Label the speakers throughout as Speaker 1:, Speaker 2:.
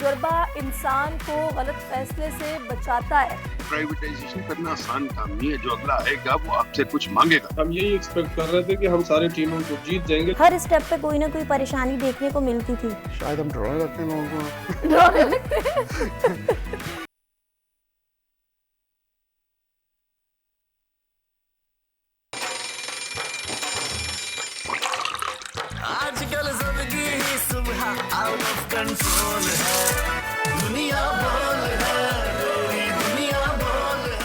Speaker 1: तजुर्बा इंसान को गलत फैसले से बचाता है।
Speaker 2: प्राइवेटाइजेशन करना आसान काम नहीं है। जो अगला आएगा वो आपसे कुछ मांगेगा।
Speaker 3: हम यही एक्सपेक्ट कर रहे थे कि हम सारी टीमों को जीत जाएंगे।
Speaker 4: हर स्टेप पे कोई ना कोई परेशानी देखने को मिलती थी।
Speaker 5: शायद हम डराने लगते हैं लोगों को।
Speaker 1: डराने लगते हैं।
Speaker 6: आजकल सबकी ही सुबह आउट ऑफ कंट्रोल है। दुनिया बोल है, पूरी दुनिया बोल है।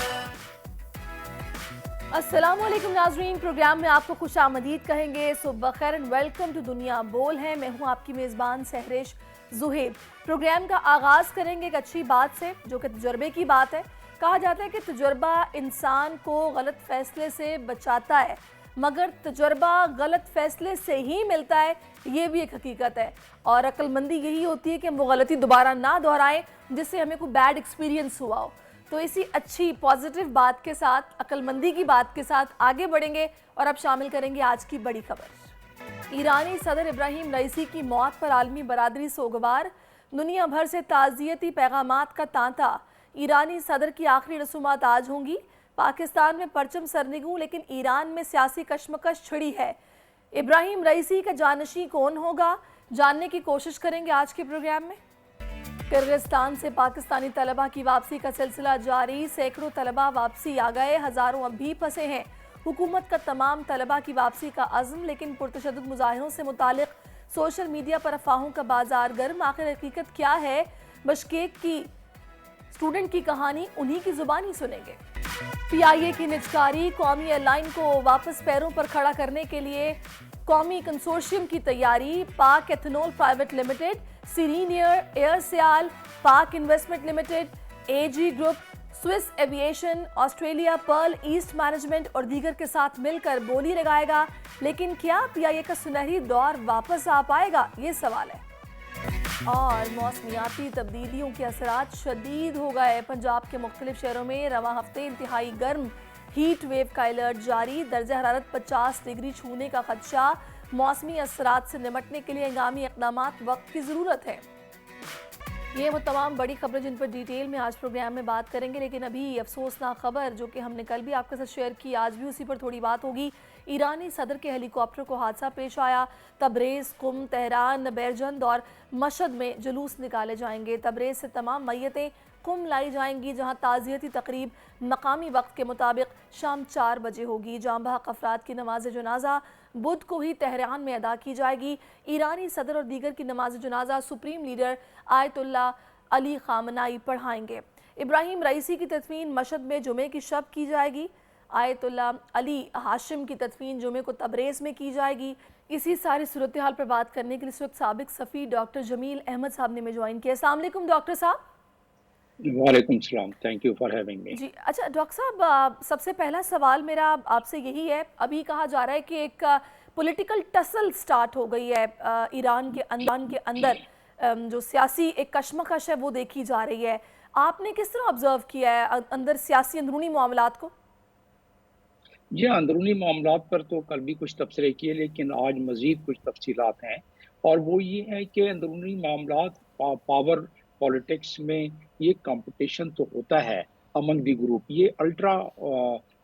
Speaker 1: अस्सलाम वालेकुम नाजरीन, प्रोग्राम में आपको खुश आमदीद कहेंगे। सुबह खैर एंड वेलकम टू दुनिया बोल है। मैं हूं आपकी मेज़बान सहरिश जुहेब। प्रोग्राम का आगाज़ करेंगे एक अच्छी बात से, जो कि तजुर्बे की बात है। कहा जाता है कि तजुर्बा इंसान को गलत फैसले से बचाता है, मगर तजुर्बा गलत फैसले से ही मिलता है, ये भी एक हकीकत है। और अक्लमंदी यही होती है कि हम वो गलती दोबारा ना दोहराएं जिससे हमें कोई बैड एक्सपीरियंस हुआ हो। तो इसी अच्छी पॉजिटिव बात के साथ, अक्लमंदी की बात के साथ आगे बढ़ेंगे और अब शामिल करेंगे आज की बड़ी खबर। ईरानी सदर इब्राहिम रईसी की मौत पर आलमी बरादरी सोगवार। दुनिया भर से ताज़ियती पैगामात का तांता। ईरानी सदर की आखिरी रसूमात आज होंगी। पाकिस्तान में परचम सरनिगू, लेकिन ईरान में सियासी कशमकश छिड़ी है। इब्राहिम रईसी का जानशी कौन होगा, जानने की कोशिश करेंगे आज के प्रोग्राम में। किर्गिस्तान से पाकिस्तानी तलबा की वापसी का सिलसिला जारी। सैकड़ों तलबा वापसी आ गए, हज़ारों अब भी फंसे हैं। हुकूमत का तमाम तलबा की वापसी का अज़्म, लेकिन पुरतशद्दुद मुजाहिरों से मुतालिक सोशल मीडिया पर अफवाहों का बाजार गर्म। आखिर हकीकत क्या है? बिश्केक की स्टूडेंट की कहानी उन्हीं की जुबानी सुनेंगे। PIA की निजकारी। कौमी एयरलाइन को वापस पैरों पर खड़ा करने के लिए कौमी कंसोर्शियम की तैयारी। Pak ethanol private limited, Serene Air, AirSial, Pak investment limited, AG group, Swiss Aviation, Australia Pearl East Management और दीगर के साथ मिलकर बोली लगाएगा। लेकिन क्या PIA का सुनहरी दौर वापस आ पाएगा, ये सवाल है। और मौसमियाती तब्दीलियों के असरात शदीद हो गए। पंजाब के मुख्तलिफ शहरों में रवां हफ्ते इंतहाई गर्म हीट वेव का अलर्ट जारी। दर्जा हरारत 50 डिग्री छूने का खदशा। मौसमी असरात से निपटने के लिए हंगामी इक़दामात वक्त की ज़रूरत है। ये वो तमाम बड़ी खबरें जिन पर डिटेल में आज प्रोग्राम में बात करेंगे, लेकिन अभी अफसोसनाक खबर जो कि हमने कल भी आपके साथ शेयर की, आज भी उसी पर थोड़ी बात होगी। ईरानी सदर के हेलीकॉप्टर को हादसा पेश आया। तबरेज़, कुम, तेहरान, बैरजंद और मशहद में जुलूस निकाले जाएंगे। तबरेज़ से तमाम मैयतें कुम लाई जाएंगी, जहां ताज़ियती तकरीब मकामी वक्त के मुताबिक शाम 4 बजे होगी। जाँ बहक अफराद की नमाज जनाजा बुध को ही तेहरान में अदा की जाएगी। ईरानी सदर और दीगर की नमाज जनाजा सुप्रीम लीडर आयतुल्ला अली खामनाई पढ़ाएंगे। इब्राहिम रईसी की तदफीन मशहद में जुमे की शब की जाएगी। आयतुल्ला अली हाशिम की तदफीन जुमे को तबरेज़ में की जाएगी। इसी सारी सूरत हाल पर बात करने के लिए इस वक्त साबिक सफ़ी डॉक्टर जमील अहमद साहब ने में ज्वाइन किया। अस्सलाम वालेकुम डॉक्टर साहब।
Speaker 7: वालेकुम सलाम, thank you for having me.
Speaker 1: जी अच्छा डॉक्टर साहब, सबसे पहला सवाल मेरा आपसे यही है। अभी कहा जा रहा है कि एक पॉलिटिकल टसल स्टार्ट हो गई है ईरान के अंदर। जो सियासी एक कशमकश है वो देखी जा रही है। आपने किस तरह ऑब्जर्व किया है अंदर सियासी अंदरूनी मामलात को?
Speaker 7: जी, अंदरूनी मामलात पर तो कल भी कुछ तबसरे किए, लेकिन आज मज़ीद कुछ तफसीलात हैं। और वो ये है कि अंदरूनी मामलात, पावर पॉलिटिक्स में ये कंपटीशन तो होता है अमंग दी ग्रुप। ये अल्ट्रा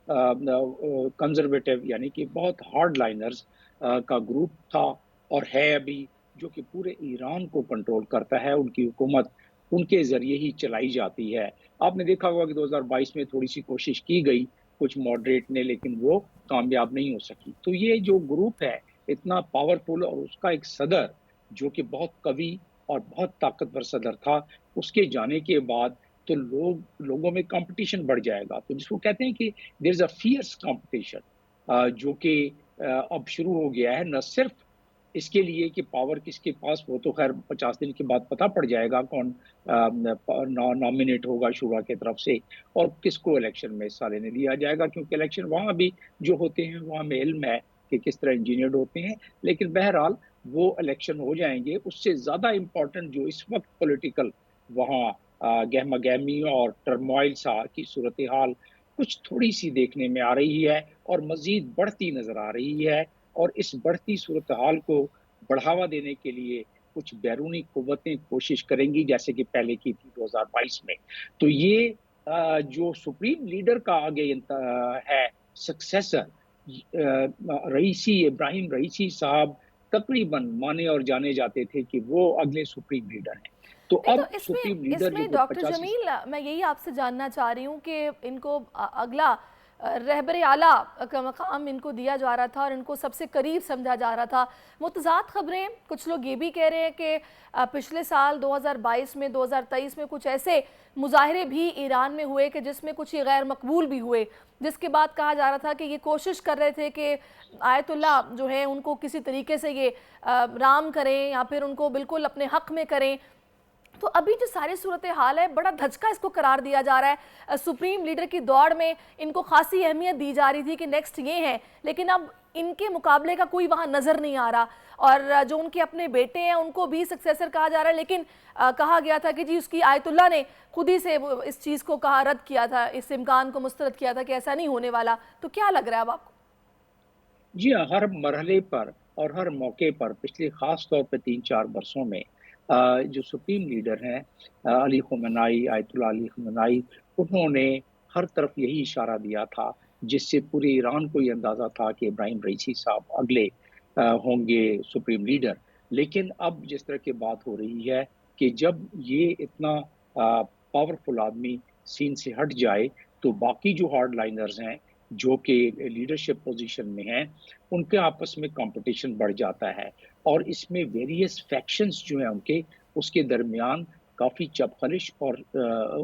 Speaker 7: कंजर्वेटिव यानी कि बहुत हार्ड लाइनर्स का ग्रुप था और है अभी, जो कि पूरे ईरान को कंट्रोल करता है। उनकी हुकूमत उनके ज़रिए ही चलाई जाती है। आपने देखा होगा कि 2022 में थोड़ी सी कोशिश की गई कुछ मॉडरेट ने, लेकिन वो कामयाब नहीं हो सकी। तो ये जो ग्रुप है इतना पावरफुल, और उसका एक सदर जो कि बहुत कवि और बहुत ताकतवर सदर था, उसके जाने के बाद तो लोगों में कंपटीशन बढ़ जाएगा। तो जिसको कहते हैं कि there is a fierce competition, जो कि अब शुरू हो गया है। न सिर्फ इसके लिए कि पावर किसके पास, वो तो खैर 50 दिन के बाद पता पड़ जाएगा कौन नॉमिनेट होगा शुरा की तरफ से और किसको इलेक्शन में हिस्सा लेने दिया जाएगा, क्योंकि इलेक्शन वहाँ भी जो होते हैं वहाँ में इल्म है कि किस तरह इंजीनियर्ड होते हैं। लेकिन बहरहाल वो इलेक्शन हो जाएंगे। उससे ज़्यादा इम्पोर्टेंट जो इस वक्त पॉलिटिकल वहाँ गहमा गहमी और टर्मोइल सा की सूरत हाल कुछ थोड़ी सी देखने में आ रही है और मज़ीद बढ़ती नज़र आ रही है। और इस बढ़ती सूरत हाल को बढ़ावा देने के लिए कुछ बैरूनी कुव्वतें कोशिश करेंगी जैसे कि पहले की थी 2022 में, तो ये जो सुप्रीम लीडर का आगे है सक्सेसर रईसी, इब्राहिम रईसी साहब तकरीबन माने और जाने जाते थे कि वो अगले सुप्रीम लीडर हैं। तो
Speaker 1: नहीं,
Speaker 7: अब
Speaker 1: तो
Speaker 7: सुप्रीम
Speaker 1: इसमें
Speaker 7: लीडर
Speaker 1: इसमें
Speaker 7: जो
Speaker 1: डॉक्टर
Speaker 7: 85
Speaker 1: जमील, मैं यही आपसे जानना चाह रही हूँ कि इनको अगला रहबर आला का मकाम इनको दिया जा रहा था और इनको सबसे करीब समझा जा रहा था। मुतज़ाद खबरें, कुछ लोग ये भी कह रहे हैं कि पिछले साल 2022 में 2023 में कुछ ऐसे मुजाहरे भी ईरान में हुए कि जिसमें कुछ ये गैर मकबूल भी हुए, जिसके बाद कहा जा रहा था कि ये कोशिश कर रहे थे कि आयतुल्ला जो है उनको किसी तरीके से ये राम करें या फिर उनको बिल्कुल अपने हक में करें। तो अभी जो सारी सूरत हाल है, बड़ा धचका इसको करार दिया जा रहा है। सुप्रीम लीडर की दौड़ में इनको खासी अहमियत दी जा रही थी कि नेक्स्ट ये हैं, लेकिन अब इनके मुकाबले का कोई वहाँ नज़र नहीं आ रहा। और जो उनके अपने बेटे हैं उनको भी सक्सेसर कहा जा रहा है, लेकिन कहा गया था कि जी उसकी आयतुल्ला ने खुद ही से इस चीज़ को कहा, रद्द किया था, इस इम्कान को मुस्तरद किया था कि ऐसा नहीं होने वाला। तो क्या लग रहा है अब आपको?
Speaker 7: जी हाँ, हर मरहले पर और हर मौके पर पिछले ख़ास तौर पे 3-4 बरसों में जो सुप्रीम लीडर हैं अली ख़amenei, आयतुल्ला अली ख़amenei, उन्होंने हर तरफ यही इशारा दिया था, जिससे पूरे ईरान को ये अंदाज़ा था कि इब्राहिम रईसी साहब अगले होंगे सुप्रीम लीडर। लेकिन अब जिस तरह की बात हो रही है कि जब ये इतना पावरफुल आदमी सीन से हट जाए, तो बाकी जो हार्डलाइनर्स हैं, जो कि लीडरशिप पोजीशन में हैं, उनके आपस में कंपटीशन बढ़ जाता है और इसमें वेरियस फैक्शंस जो हैं उनके, उसके दरमियान काफ़ी चपखलिश और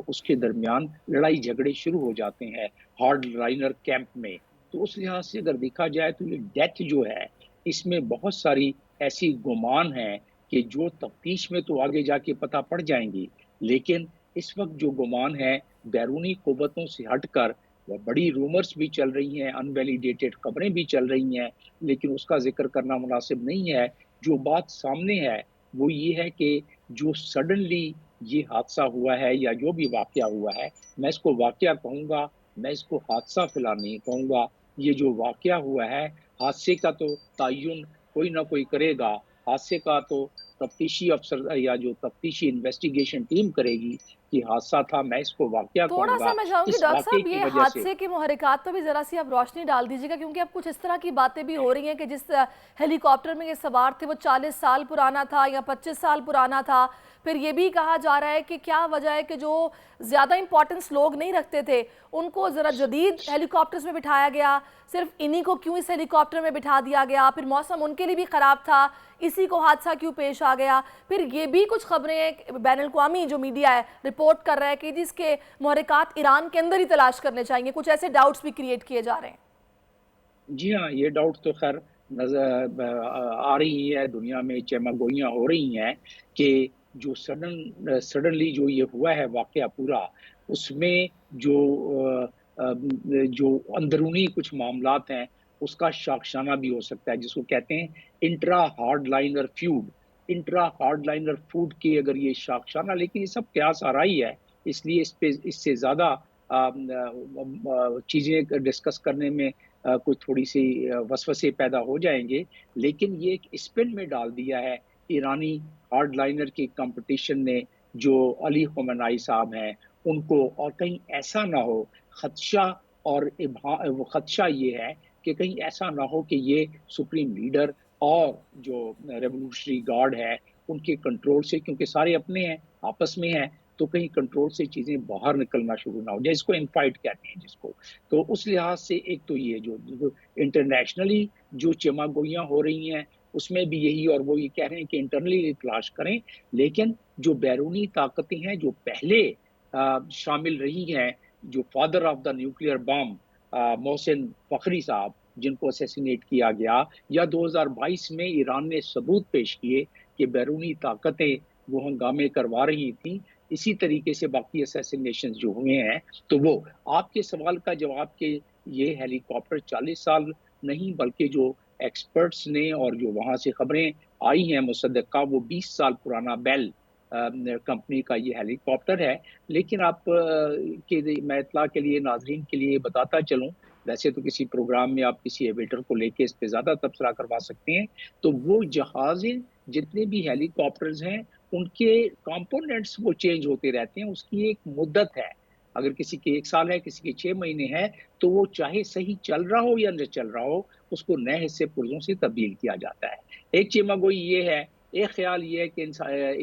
Speaker 7: उसके दरमियान लड़ाई झगड़े शुरू हो जाते हैं हार्डलाइनर कैंप में। तो उस लिहाज से अगर देखा जाए तो ये डेथ जो है, इसमें बहुत सारी ऐसी गुमान हैं कि जो तफ्तीश में तो आगे जाके पता पड़ जाएंगी, लेकिन इस वक्त जो गुमान है बैरूनी कुव्वतों से हटकर बड़ी रूमर्स भी चल रही हैं, अनवैलिडेटेड खबरें भी चल रही हैं, लेकिन उसका जिक्र करना मुनासिब नहीं है। जो बात सामने है वो ये है कि जो सडनली ये हादसा हुआ है या जो भी वाक़या हुआ है, मैं इसको वाक़या कहूँगा, मैं इसको हादसा फ़िलहाल नहीं कहूँगा। ये जो वाक़या हुआ है, हादसे का तो तयन कोई ना कोई करेगा, हादसे का तो तफ्तीशी अफ़सर या जो तफ्तीशी इन्वेस्टिगेशन टीम करेगी कि हादसा था, मैं इसको वाक़या कहूँगा।
Speaker 1: थोड़ा-सा मैं चाहूँगी
Speaker 7: इस
Speaker 1: डॉक्टर
Speaker 7: वाक़ये
Speaker 1: साहब,
Speaker 7: की
Speaker 1: ये
Speaker 7: वजह से
Speaker 1: हादसे के मुहर्रिकात पे भी ज़रा-सी आप रोशनी डाल दीजिएगा, क्योंकि अब कुछ इस तरह की बातें भी हो रही हैं कि जिस हेलीकॉप्टर में ये सवार थे वो 40 साल पुराना था या 25 साल पुराना था। फिर ये भी कहा जा रहा है कि क्या वजह है कि जो ज़्यादा इंपॉर्टेंस लोग नहीं रखते थे, उनको ज़रा जदीद हेलीकॉप्टर्स में बिठाया गया, सिर्फ इन्हीं को क्यों इस हेलीकॉप्टर में बिठा दिया गया, फिर मौसम उनके लिए भी ख़राब था, इसी को हादसा क्यों पेश आ गया। फिर ये भी कुछ खबरें हैं, बैनुल-अक़वामी जो मीडिया है रिपोर्ट कर रहा है कि जिसके मुहर्रिकात ईरान के अंदर ही तलाश करने चाहिए, कुछ ऐसे डाउट्स भी क्रिएट किए जा रहे हैं।
Speaker 7: जी हाँ, ये डाउट तो खैर नज़र आ रही है, दुनिया में चहमगोइयाँ हो रही हैं कि जो सडनली जो ये हुआ है वाक़या पूरा, उसमें जो अंदरूनी कुछ मामलात हैं, उसका शाखसाना भी हो सकता है, जिसको कहते हैं intra hardliner feud. Intra hardliner feud की अगर ये शाखसाना, लेकिन ये सब क़यास आराई है, इसलिए इस पे इससे ज़्यादा चीज़ें डिस्कस करने में कोई थोड़ी-सी वसवसे पैदा हो जाएँगे। लेकिन ये एक स्पिन में डाल दिया है ईरानी हार्डलाइनर की कंपटीशन ने, जो अली ख़amenei साहब हैं, उनको, और कहीं ऐसा ना हो, ख़दशा और वो ख़दशा ये है कि कहीं ऐसा ना हो कि ये सुप्रीम लीडर और जो रेवोल्यूशनरी गार्ड है, उनके कंट्रोल से, क्योंकि सारे अपने हैं, आपस में हैं, तो कहीं कंट्रोल से चीज़ें बाहर निकलना शुरू ना हो जाए, जिसको इनफाइट कहते हैं जिसको। तो उस लिहाज से एक तो ये जो इंटरनेशनली जो चमागोइयाँ हो रही हैं, उसमें भी यही, और वो ये कह रहे हैं कि इंटरनली तलाश करें, लेकिन जो बैरूनी ताकतें हैं, जो पहले शामिल रही हैं, जो father of the nuclear bomb Mohsin Fakhri साहब, जिनको असैसिनेट किया गया, या 2022 में ईरान ने सबूत पेश किए कि बैरूनी ताकतें वो हंगामे करवा रही थीं, इसी तरीके से बाकी असैसिनेशंस जो हुए हैं। तो वो आपके सवाल का जवाब कि ये हेलीकॉप्टर 40 साल नहीं, बल्कि जो एक्सपर्ट्स ने और जो वहाँ से खबरें आई हैं मुसद्दक़ा, वो 20 साल पुराना बेल कंपनी का ये हेलीकॉप्टर है। लेकिन आप मैं इत्तला के लिए, नाज़रीन के लिए बताता चलूँ, वैसे तो किसी प्रोग्राम में आप किसी एविएटर को लेके इस पे ज़्यादा तबसरा करवा सकते हैं, तो वो जहाज़ें जितने भी हेलीकॉप्टर्स हैं उनके कंपोनेंट्स वो चेंज होते रहते हैं, उसकी एक मुद्दत है। अगर किसी के 1 साल है, किसी के 6 महीने है, तो वो चाहे सही चल रहा हो या न चल रहा हो, उसको नए हिस्से पुर्जों से तब्दील किया जाता है। एक चीमागोई ये है, एक ख्याल ये है कि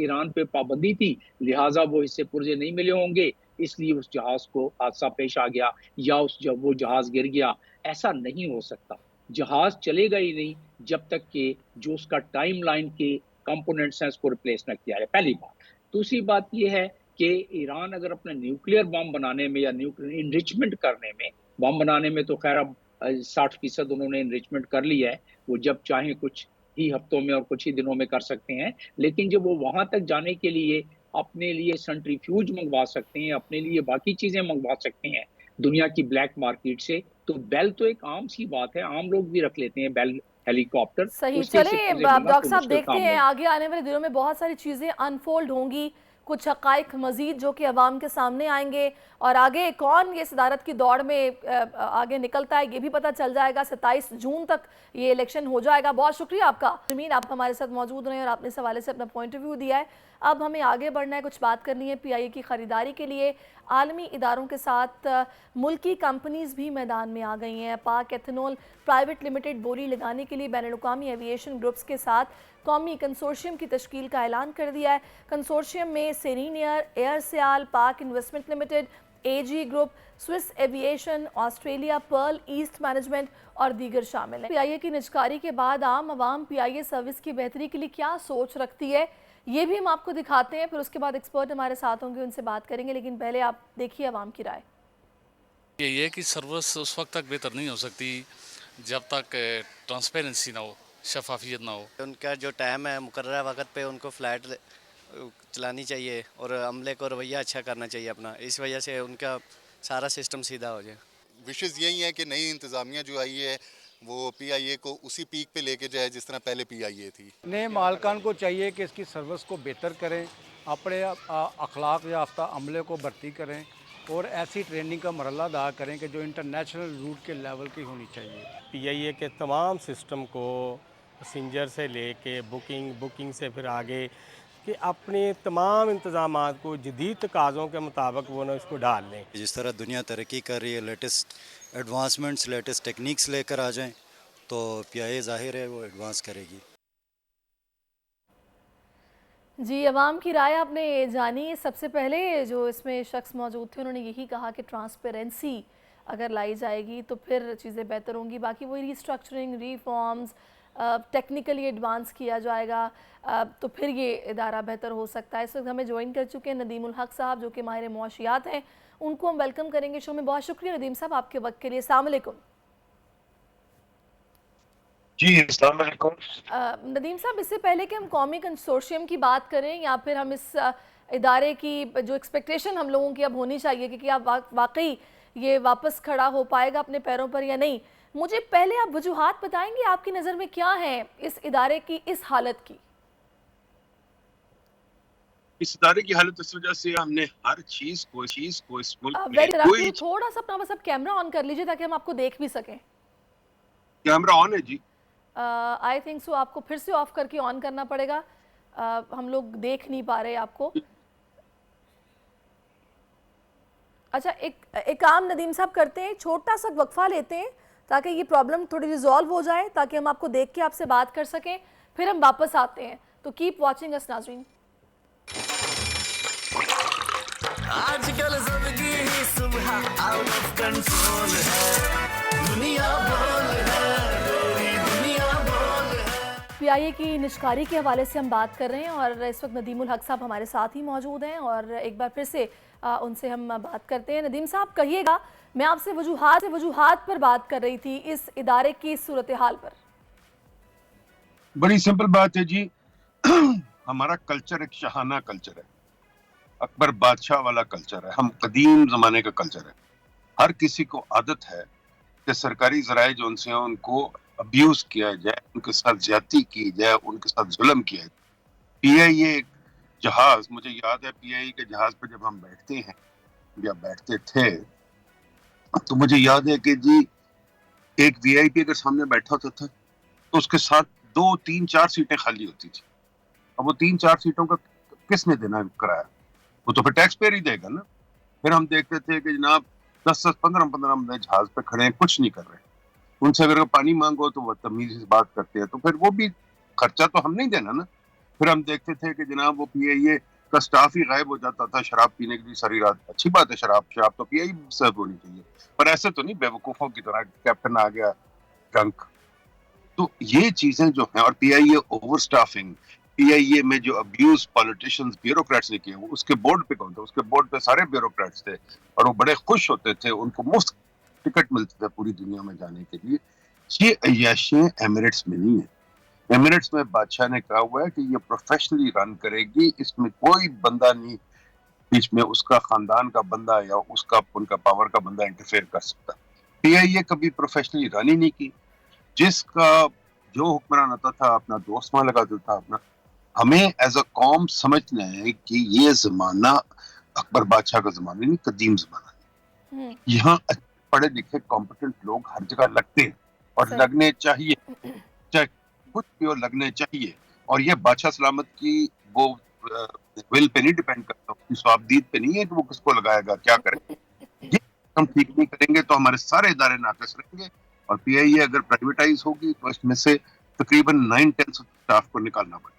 Speaker 7: ईरान पे पाबंदी थी, लिहाजा वो हिस्से पुर्जे नहीं मिले होंगे, इसलिए उस जहाज को हादसा पेश आ गया या जब वो जहाज गिर गया। ऐसा नहीं हो सकता। जहाज चलेगा ही नहीं जब तक कि जो उसका टाइमलाइन के कंपोनेंट्स हैं उसको रिप्लेस न किया जाए, पहली बात। दूसरी बात ये है कि ईरान अगर अपने न्यूक्लियर बम बनाने में या न्यूक्लियर इनरिचमेंट करने में, बम बनाने में तो खैर अब 60% उन्होंने इनरिचमेंट कर लिया है, वो जब चाहें कुछ ही हफ्तों में और कुछ ही दिनों में कर सकते हैं, लेकिन जब वो वहां तक जाने के लिए अपने लिए सेंट्रीफ्यूज मंगवा सकते हैं, अपने लिए बाकी चीजें मंगवा सकते हैं दुनिया की ब्लैक मार्केट से, तो बेल तो एक आम सी बात है, आम लोग भी रख लेते हैं बेल हेलीकॉप्टर।
Speaker 1: सही।
Speaker 7: उसके
Speaker 1: चलिए
Speaker 7: सिर्फ मिलना
Speaker 1: डॉक्टर
Speaker 7: तो
Speaker 1: साहब,
Speaker 7: मुश्किल
Speaker 1: देखते
Speaker 7: काम
Speaker 1: हैं
Speaker 7: नहीं।
Speaker 1: आगे आने वाले दिनों में बहुत सारी चीज़ें अनफोल्ड होंगी, कुछ हक़ाइक़ मज़ीद जो कि अवाम के सामने आएंगे, और आगे कौन ये सदारत की दौड़ में आगे निकलता है ये भी पता चल जाएगा। 27 जून तक ये इलेक्शन हो जाएगा। बहुत शुक्रिया आपका जमीन, आप हमारे साथ मौजूद रहे और आपने इस हवाले से अपना पॉइंट ऑफ व्यू दिया है। अब हमें आगे बढ़ना है, कुछ बात करनी है PIA की ख़रीदारी के लिए। आलमी इदारों के साथ मुल्की कंपनीज़ भी मैदान में आ गई हैं। पाक एथेनॉल प्राइवेट लिमिटेड बोली लगाने के लिए बैनुल-अक़वामी एविएशन ग्रुप्स के साथ कौमी कंसोर्शियम की तश्कील का ऐलान कर दिया है। कंसोर्शियम में Serene Air, AirSial, Pak investment limited, AG group, Swiss Aviation, Australia Pearl East Management और दीगर शामिल हैं। PIA की निजकारी के बाद आम आवाम PIA सर्विस की बेहतरी के लिए क्या सोच रखती है, ये भी हम आपको दिखाते हैं। फिर उसके बाद एक्सपर्ट हमारे साथ होंगे, उनसे बात करेंगे, लेकिन पहले आप देखिए आवाम की राय।
Speaker 8: ये है कि सर्विस उस वक्त तक बेहतर नहीं हो सकती जब तक ट्रांसपेरेंसी ना हो, शफाफियत ना हो।
Speaker 9: उनका जो टाइम है मुकर्रर वक्त पे उनको फ्लैट चलानी चाहिए और अमले को रवैया अच्छा करना चाहिए अपना, इस वजह से उनका सारा सिस्टम सीधा हो जाए।
Speaker 5: विशेष यही है कि नई इंतज़ामिया जो आई है वो PIA को उसी पीक पे लेके जाए जिस तरह पहले PIA थी।
Speaker 10: नए मालकान को चाहिए कि इसकी सर्विस को बेहतर करें, अपने अखलाक याफ्ता अमले को भर्ती करें और ऐसी ट्रेनिंग का मरहला अदा करें कि जो इंटरनेशनल रूट के लेवल की होनी चाहिए।
Speaker 11: PIA के तमाम सिस्टम को पैसेंजर से लेके बुकिंग से फिर आगे कि अपने तमाम इंतज़ामात को जदीद तकाज़ों के मुताबिक वो ना इसको डाल लें।
Speaker 12: जिस तरह दुनिया तरक्की कर रही है, लेटेस्ट एडवांसमेंट्स, लेटेस्ट टेक्निक्स लेकर आ जाएं, तो PIA ज़ाहिर है वो एडवांस करेगी।
Speaker 1: जी, अवाम की राय आपने जानी। सबसे पहले जो इसमें शख्स मौजूद थे उन्होंने यही कहा कि ट्रांसपेरेंसी अगर लाई जाएगी तो फिर चीज़ें बेहतर होंगी। बाकी वही रिस्ट्रक्चरिंग, रिफॉर्म्स, टेक्निकली एडवांस किया जाएगा तो फिर ये इदारा बेहतर हो सकता है। इस वक्त हमें ज्वाइन कर चुके हैं नदीमुल हक साहब जो कि माहिर मुआशियात हैं, उनको हम वेलकम करेंगे शो में। बहुत शुक्रिया नदीम साहब आपके वक्त के लिए। अस्सलाम वालेकुम।
Speaker 2: जी अस्सलाम वालेकुम।
Speaker 1: नदीम साहब, इससे पहले कि हम कौमी कंसोर्शियम की बात करें या फिर हम इस इदारे की जो एक्सपेक्टेशन हम लोगों की अब होनी चाहिए कि क्या वाकई ये वापस खड़ा हो पाएगा अपने पैरों पर या नहीं, मुझे पहले आप वजूहात बताएंगे आपकी नज़र में क्या है इस इदारे की इस हालत की?
Speaker 2: इस इदारे की हालत इस वजह से हमने हर चीज को इस मुल्क में कोई
Speaker 1: थोड़ा सा अपना बस आप कैमरा ऑन कर लीजिए ताकि हम आपको देख भी सकें।
Speaker 2: कैमरा ऑन है जी।
Speaker 1: आई थिंक सो आपको फिर से ऑफ करके ऑन करना पड़ेगा, हम लोग देख नहीं पा रहे आपको। अच्छा, एक काम नदीम साहब करते हैं, छोटा सा वक्फा लेते हैं ताकि ये प्रॉब्लम थोड़ी रिजॉल्व हो जाए, ताकि हम आपको देख के आपसे बात कर सकें, फिर हम वापस आते हैं। तो कीप वॉचिंग अस नाज़रीन।
Speaker 6: आजकल जिंदगी ही सुबह आउट ऑफ कंट्रोल है, दुनिया बोल है, दुनिया बोल है।
Speaker 1: PIA की निजकारी के हवाले से हम बात कर रहे हैं और इस वक्त नदीमुल हक साहब हमारे साथ ही मौजूद हैं और एक बार फिर से उनसे हम बात करते हैं। नदीम साहब कहिएगा, मैं आपसे वजूहात पर बात कर रही थी इस इदारे की सूरत हाल पर।
Speaker 2: बड़ी सिंपल बात है जी। हमारा कल्चर एक शाहाना कल्चर है, अकबर बादशाह वाला कल्चर है, हम कदीम जमाने का कल्चर है। हर किसी को आदत है कि सरकारी ज़राए जो उनसे हैं उनको अब्यूज किया जाए, उनके साथ ज्यादती की जाए, उनके साथ जुल्म किया जाए। PIA जहाज, मुझे याद है PIA के जहाज पर जब हम बैठते हैं या बैठते थे तो मुझे याद है कि जी एक VIP अगर सामने बैठा होता था तो उसके साथ 2, 3, 4 सीटें खाली होती थी। अब वो 3-4 सीटों का किसने देना किराया? वो तो फिर टैक्स पेयर ही देगा ना। फिर हम देखते थे कि जनाब 10-10, 15-15 बंदे जहाज पे खड़े हैं, कुछ नहीं कर रहे। उनसे अगर पानी मांगो तो वो बदतमीजी से बात करते हैं, तो फिर वो भी खर्चा तो हम नहीं देना ना। फिर हम देखते थे कि जनाब वो पीआईए का स्टाफ ही गायब हो जाता था शराब पीने के लिए सारी रात। अच्छी बात है, शराब तो पीआईए सर्व होनी चाहिए, पर ऐसे तो नहीं बेवकूफों की तरह कैप्टन आ गया ड्रंक। तो ये चीजें जो हैं, और पीआईए ओवर स्टाफिंग, पीआईए में जो अब्यूज पॉलिटिशियंस ब्यूरोक्रेट्स ने किए, वो उसके बोर्ड पे कौन था? उसके बोर्ड पे सारे ब्यूरोक्रेट्स थे और वो बड़े खुश होते थे, उनको मुफ्त टिकट मिलते थे पूरी दुनिया में जाने के लिए। ये अय्याशियां एमिरेट्स में नहीं है। एमिरेट्स में बादशाह ने कहा हुआ है कि ये प्रोफेशनली रन करेगी, इसमें कोई बंदा नहीं बीच में उसका खानदान का बंदा या उसका उनका पावर का बंदा इंटरफेयर कर सकता। पीआईए कभी प्रोफेशनली रन ही नहीं की। जिसका जो हुक्मरान आता था अपना दोस्त वहां लगा देता था अपना। हमें एज अ कौम समझना है कि ये जमाना अकबर बादशाह का जमाना नहीं, कदीम जमाना है। यहाँ पढ़े लिखे कॉम्पिटेंट लोग हर जगह लगते हैं और लगने चाहिए, चाहे कुछ भी हो लगने चाहिए। और ये बादशाह सलामत की वो विल पे नहीं डिपेंड करता, उसकी स्वाबदीद पे नहीं है कि वो किसको लगाएगा क्या करेगा। ये हम ठीक नहीं करेंगे तो हमारे सारे इदारे नाकिस रहेंगे। और पीआईए अगर प्राइवेटाइज होगी तो इसमें से तकरीबन 9/10 स्टाफ को निकालना पड़ेगा।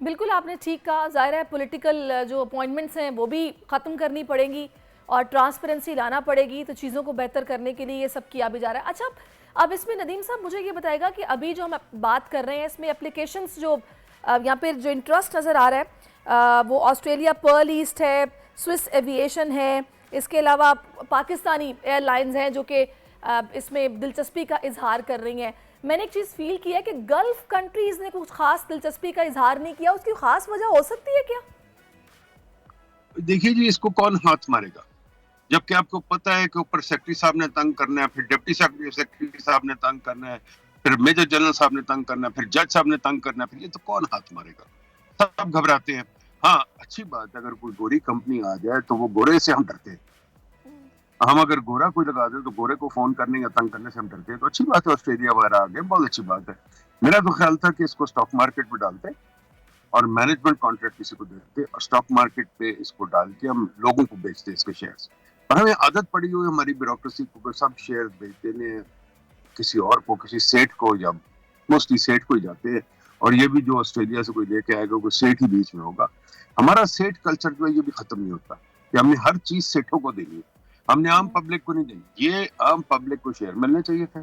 Speaker 1: बिल्कुल आपने ठीक कहा। ज़ाहिर है पॉलिटिकल जो अपॉइंटमेंट्स हैं वो भी ख़त्म करनी पड़ेंगी और ट्रांसपेरेंसी लाना पड़ेगी, तो चीज़ों को बेहतर करने के लिए ये सब किया भी जा रहा है। अच्छा, अब इसमें नदीम साहब मुझे ये बताएगा कि अभी जो हम बात कर रहे हैं इसमें एप्लीकेशंस जो यहाँ पे जो इंटरेस्ट नज़र आ रहा है वो ऑस्ट्रेलिया पर्ल ईस्ट है, स्विस एविएशन है, इसके अलावा पाकिस्तानी एयरलाइंस हैं जो कि इसमें दिलचस्पी का इजहार कर रही हैं। मैंने एक चीज़ फील किया कि गल्फ कंट्रीज़ ने कुछ खास दिलचस्पी का इजहार नहीं किया, उसकी खास वजह हो सकती है क्या?
Speaker 2: देखिए जी, इसको कौन हाथ मारेगा जबकि आपको पता है कि ऊपर सेक्रेटरी साहब ने तंग करना है, फिर डिप्टी सेक्रेटरी साहब ने तंग करना है, फिर मेजर जनरल साहब ने तंग करना है, फिर जज साहब ने तंग करना है, फिर ये तो कौन हाथ मारेगा? सब घबराते हैं। हाँ, अच्छी बात है, अगर कोई गोरी कंपनी आ जाए तो वो गोरे से हम डरते हैं। हम अगर गोरा कोई लगा दे तो गोरे को फोन करने या तंग करने से हम डरते हैं। तो अच्छी बात है ऑस्ट्रेलिया वगैरह आ गए, बहुत अच्छी बात है। मेरा तो ख्याल था कि इसको स्टॉक मार्केट में डालते और मैनेजमेंट कॉन्ट्रैक्ट किसी को देते और स्टॉक मार्केट पे इसको डाल के हम लोगों को बेचते इसके शेयर्स। पर हमें आदत पड़ी हुई हमारी ब्यूरोक्रेसी को सब शेयर बेच देने किसी और को, किसी सेठ को, या मोस्टली सेठ को ही जाते हैं। और ये भी जो ऑस्ट्रेलिया से कोई लेके आएगा कोई सेठ ही बीच में होगा। हमारा सेठ कल्चर जो है ये भी खत्म नहीं होता कि हमने हर चीज सेठों को देनी है, हमने आम पब्लिक को नहीं देनी। ये आम पब्लिक को शेयर मिलने चाहिए थे,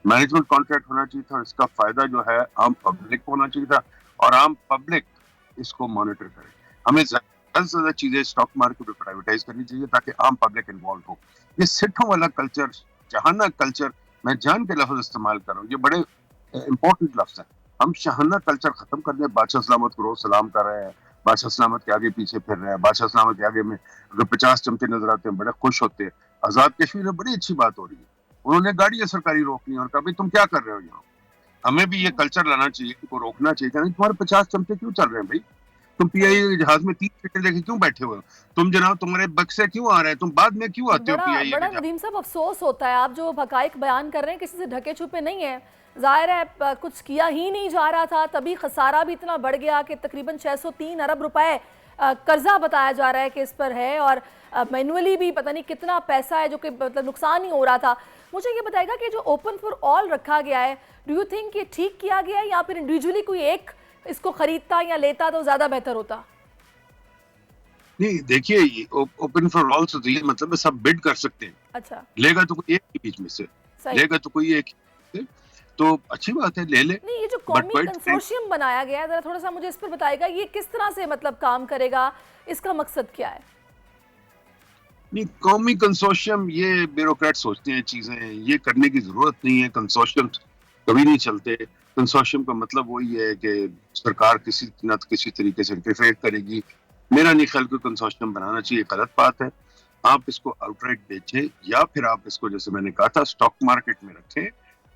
Speaker 2: मैनेजमेंट कॉन्ट्रैक्ट होना चाहिए था, इसका फायदा जो है आम पब्लिक को होना चाहिए था और आम पब्लिक इसको मॉनिटर करे। हमें ज्यादा से ज्यादा चीजें स्टॉक मार्केट में प्राइवेटाइज करनी चाहिए ताकि आम पब्लिक इन्वॉल्व हो। ये सेठों वाला कल्चर, शाहाना कल्चर, मैं जान के लफ्ज इस्तेमाल कर रहा हूँ, ये बड़े इंपॉर्टेंट लफ्ज है। हम शाहाना कल्चर खत्म कर दें। बादशाह सलामत को रोज सलाम कर रहे हैं, बादशाह सलामत के आगे पीछे फिर रहे हैं, बादशाह सलामत के आगे में अगर 50 चमचे नजर आते हैं बड़े खुश होते हैं। आजाद कश्मीर में बड़ी अच्छी बात हो रही है, उन्होंने गाड़ियां सरकारी रोक ली और कहा भाई तुम क्या कर रहे हो यहाँ। हमें भी ये कल्चर लाना चाहिए, इनको रोकना चाहिए। तुम्हारे 50 चमचे क्यों चल रहे हैं भाई? तुम पीआईए जहाज में 3 सीटें लेके क्यों बैठे हुए हो? तुम जनाब तुम्हारे बक्से क्यों आ रहे हैं? तुम बाद में क्यों आते हो पीआईए?
Speaker 1: बड़ा नदीम साहब अफसोस होता है, आप जो हकाइक बयान कर रहे हैं किसी से ढके छुपे नहीं है। जाहिर है कुछ किया ही नहीं जा रहा था, तभी खसारा भी इतना बढ़ गया कि तकरीबन 603 अरब रुपए कर्जा बताया जा रहा है कि इस पर है और मैनुअली भी पता नहीं कितना पैसा है जो कि मतलब नुकसान ही हो रहा था। मुझे ये बताएगा कि जो ओपन फॉर ऑल रखा गया है, डू यू थिंक ये ठीक किया गया है या फिर इंडिविजुअली कोई एक इसको खरीदता या लेता तो ज्यादा बेहतर होता?
Speaker 2: नहीं, देखिए ओपन फॉर ऑल से तो ये मतलब है सब बिड कर सकते हैं।
Speaker 1: अच्छा,
Speaker 2: लेगा तो कोई एक ही बीच में से, लेगा तो कोई एक ही, तो अच्छी बात है, ले ले।
Speaker 1: नहीं, ये जो कौमी कंसोर्शियम बनाया गया है, जरा थोड़ा सा मुझे इस पर बताएगा, ये किस तरह से मतलब काम करेगा, इसका मकसद क्या है?
Speaker 2: नहीं, कौमी कंसोर्शियम ये ब्यूरोक्रेट सोचते हैं चीजें, ये करने की जरूरत नहीं है। कंसोर्शियम कभी नहीं चलते। कंसोर्शियम का मतलब वही है कि सरकार किसी न किसी तरीके से इंटरफेयर करेगी। मेरा नहीं ख्याल कोई कंसोर्शियम बनाना चाहिए, गलत बात है। आप इसको आउटराइट बेचें या फिर आप इसको जैसे मैंने कहा था स्टॉक मार्केट में रखें।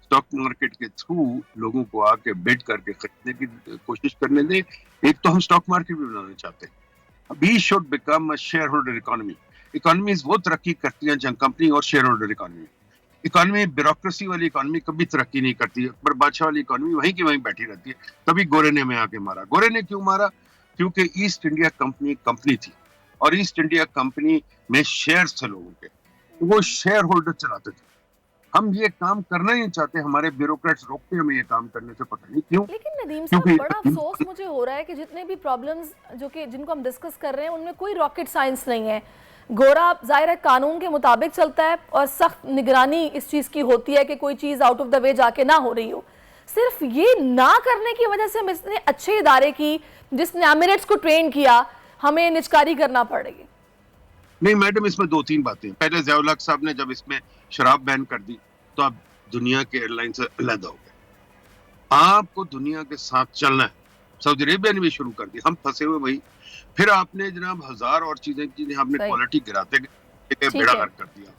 Speaker 2: स्टॉक मार्केट के थ्रू लोगों को आके बिड करके खरीदने की कोशिश करने दें। एक तो हम स्टॉक मार्केट भी बनाना चाहते हैं। We should become a shareholder economy. Economies वो तरक्की करती हैं जहां कंपनी और shareholder economy. Economy bureaucracy वाली इकोनॉमी कभी तरक्की नहीं करती है, पर बादशाह वाली इकोनॉमी वहीं की वहीं बैठी रहती है। तभी गोरे ने हमें आके मारा। गोरे ने क्यों मारा? क्योंकि ईस्ट इंडिया कंपनी थी और ईस्ट इंडिया कंपनी में शेयर थे लोगों के, तो वो शेयर होल्डर चलाते थे। हम ये काम करना ही नहीं चाहते, हमारे ब्यूरोक्रेट्स रोकते हैं हमें ये काम करने से, पता नहीं क्यों।
Speaker 1: लेकिन नदीम साहब, बड़ा अफसोस मुझे हो रहा है कि जितने भी प्रॉब्लम्स जिनको हम डिस्कस कर रहे हैं उनमें कोई रॉकेट साइंस नहीं है। गोरा जाहिर है कानून के मुताबिक चलता है और सख्त निगरानी इस चीज़ की होती है कि कोई चीज़ आउट ऑफ द वे जाके ना हो रही हो। सिर्फ ये ना करने की वजह से हम इतने अच्छे इदारे की, जिसने एमिरेट्स को ट्रेन किया, हमें निचकारी करना पड़ेगी।
Speaker 2: नहीं मैडम, इसमें 2-3 बातें। पहले ज़िया-उल हक साहब ने जब इसमें शराब बैन कर दी तो आप दुनिया के एयरलाइन से अलग हो गए। आपको दुनिया के साथ चलना है। सऊदी अरेबिया ने भी शुरू कर दी, हम फंसे हुए वही। फिर आपने जनाब हजार और चीजें की, आपने क्वालिटी गिराते गए, बेड़ा गर्क कर दिया।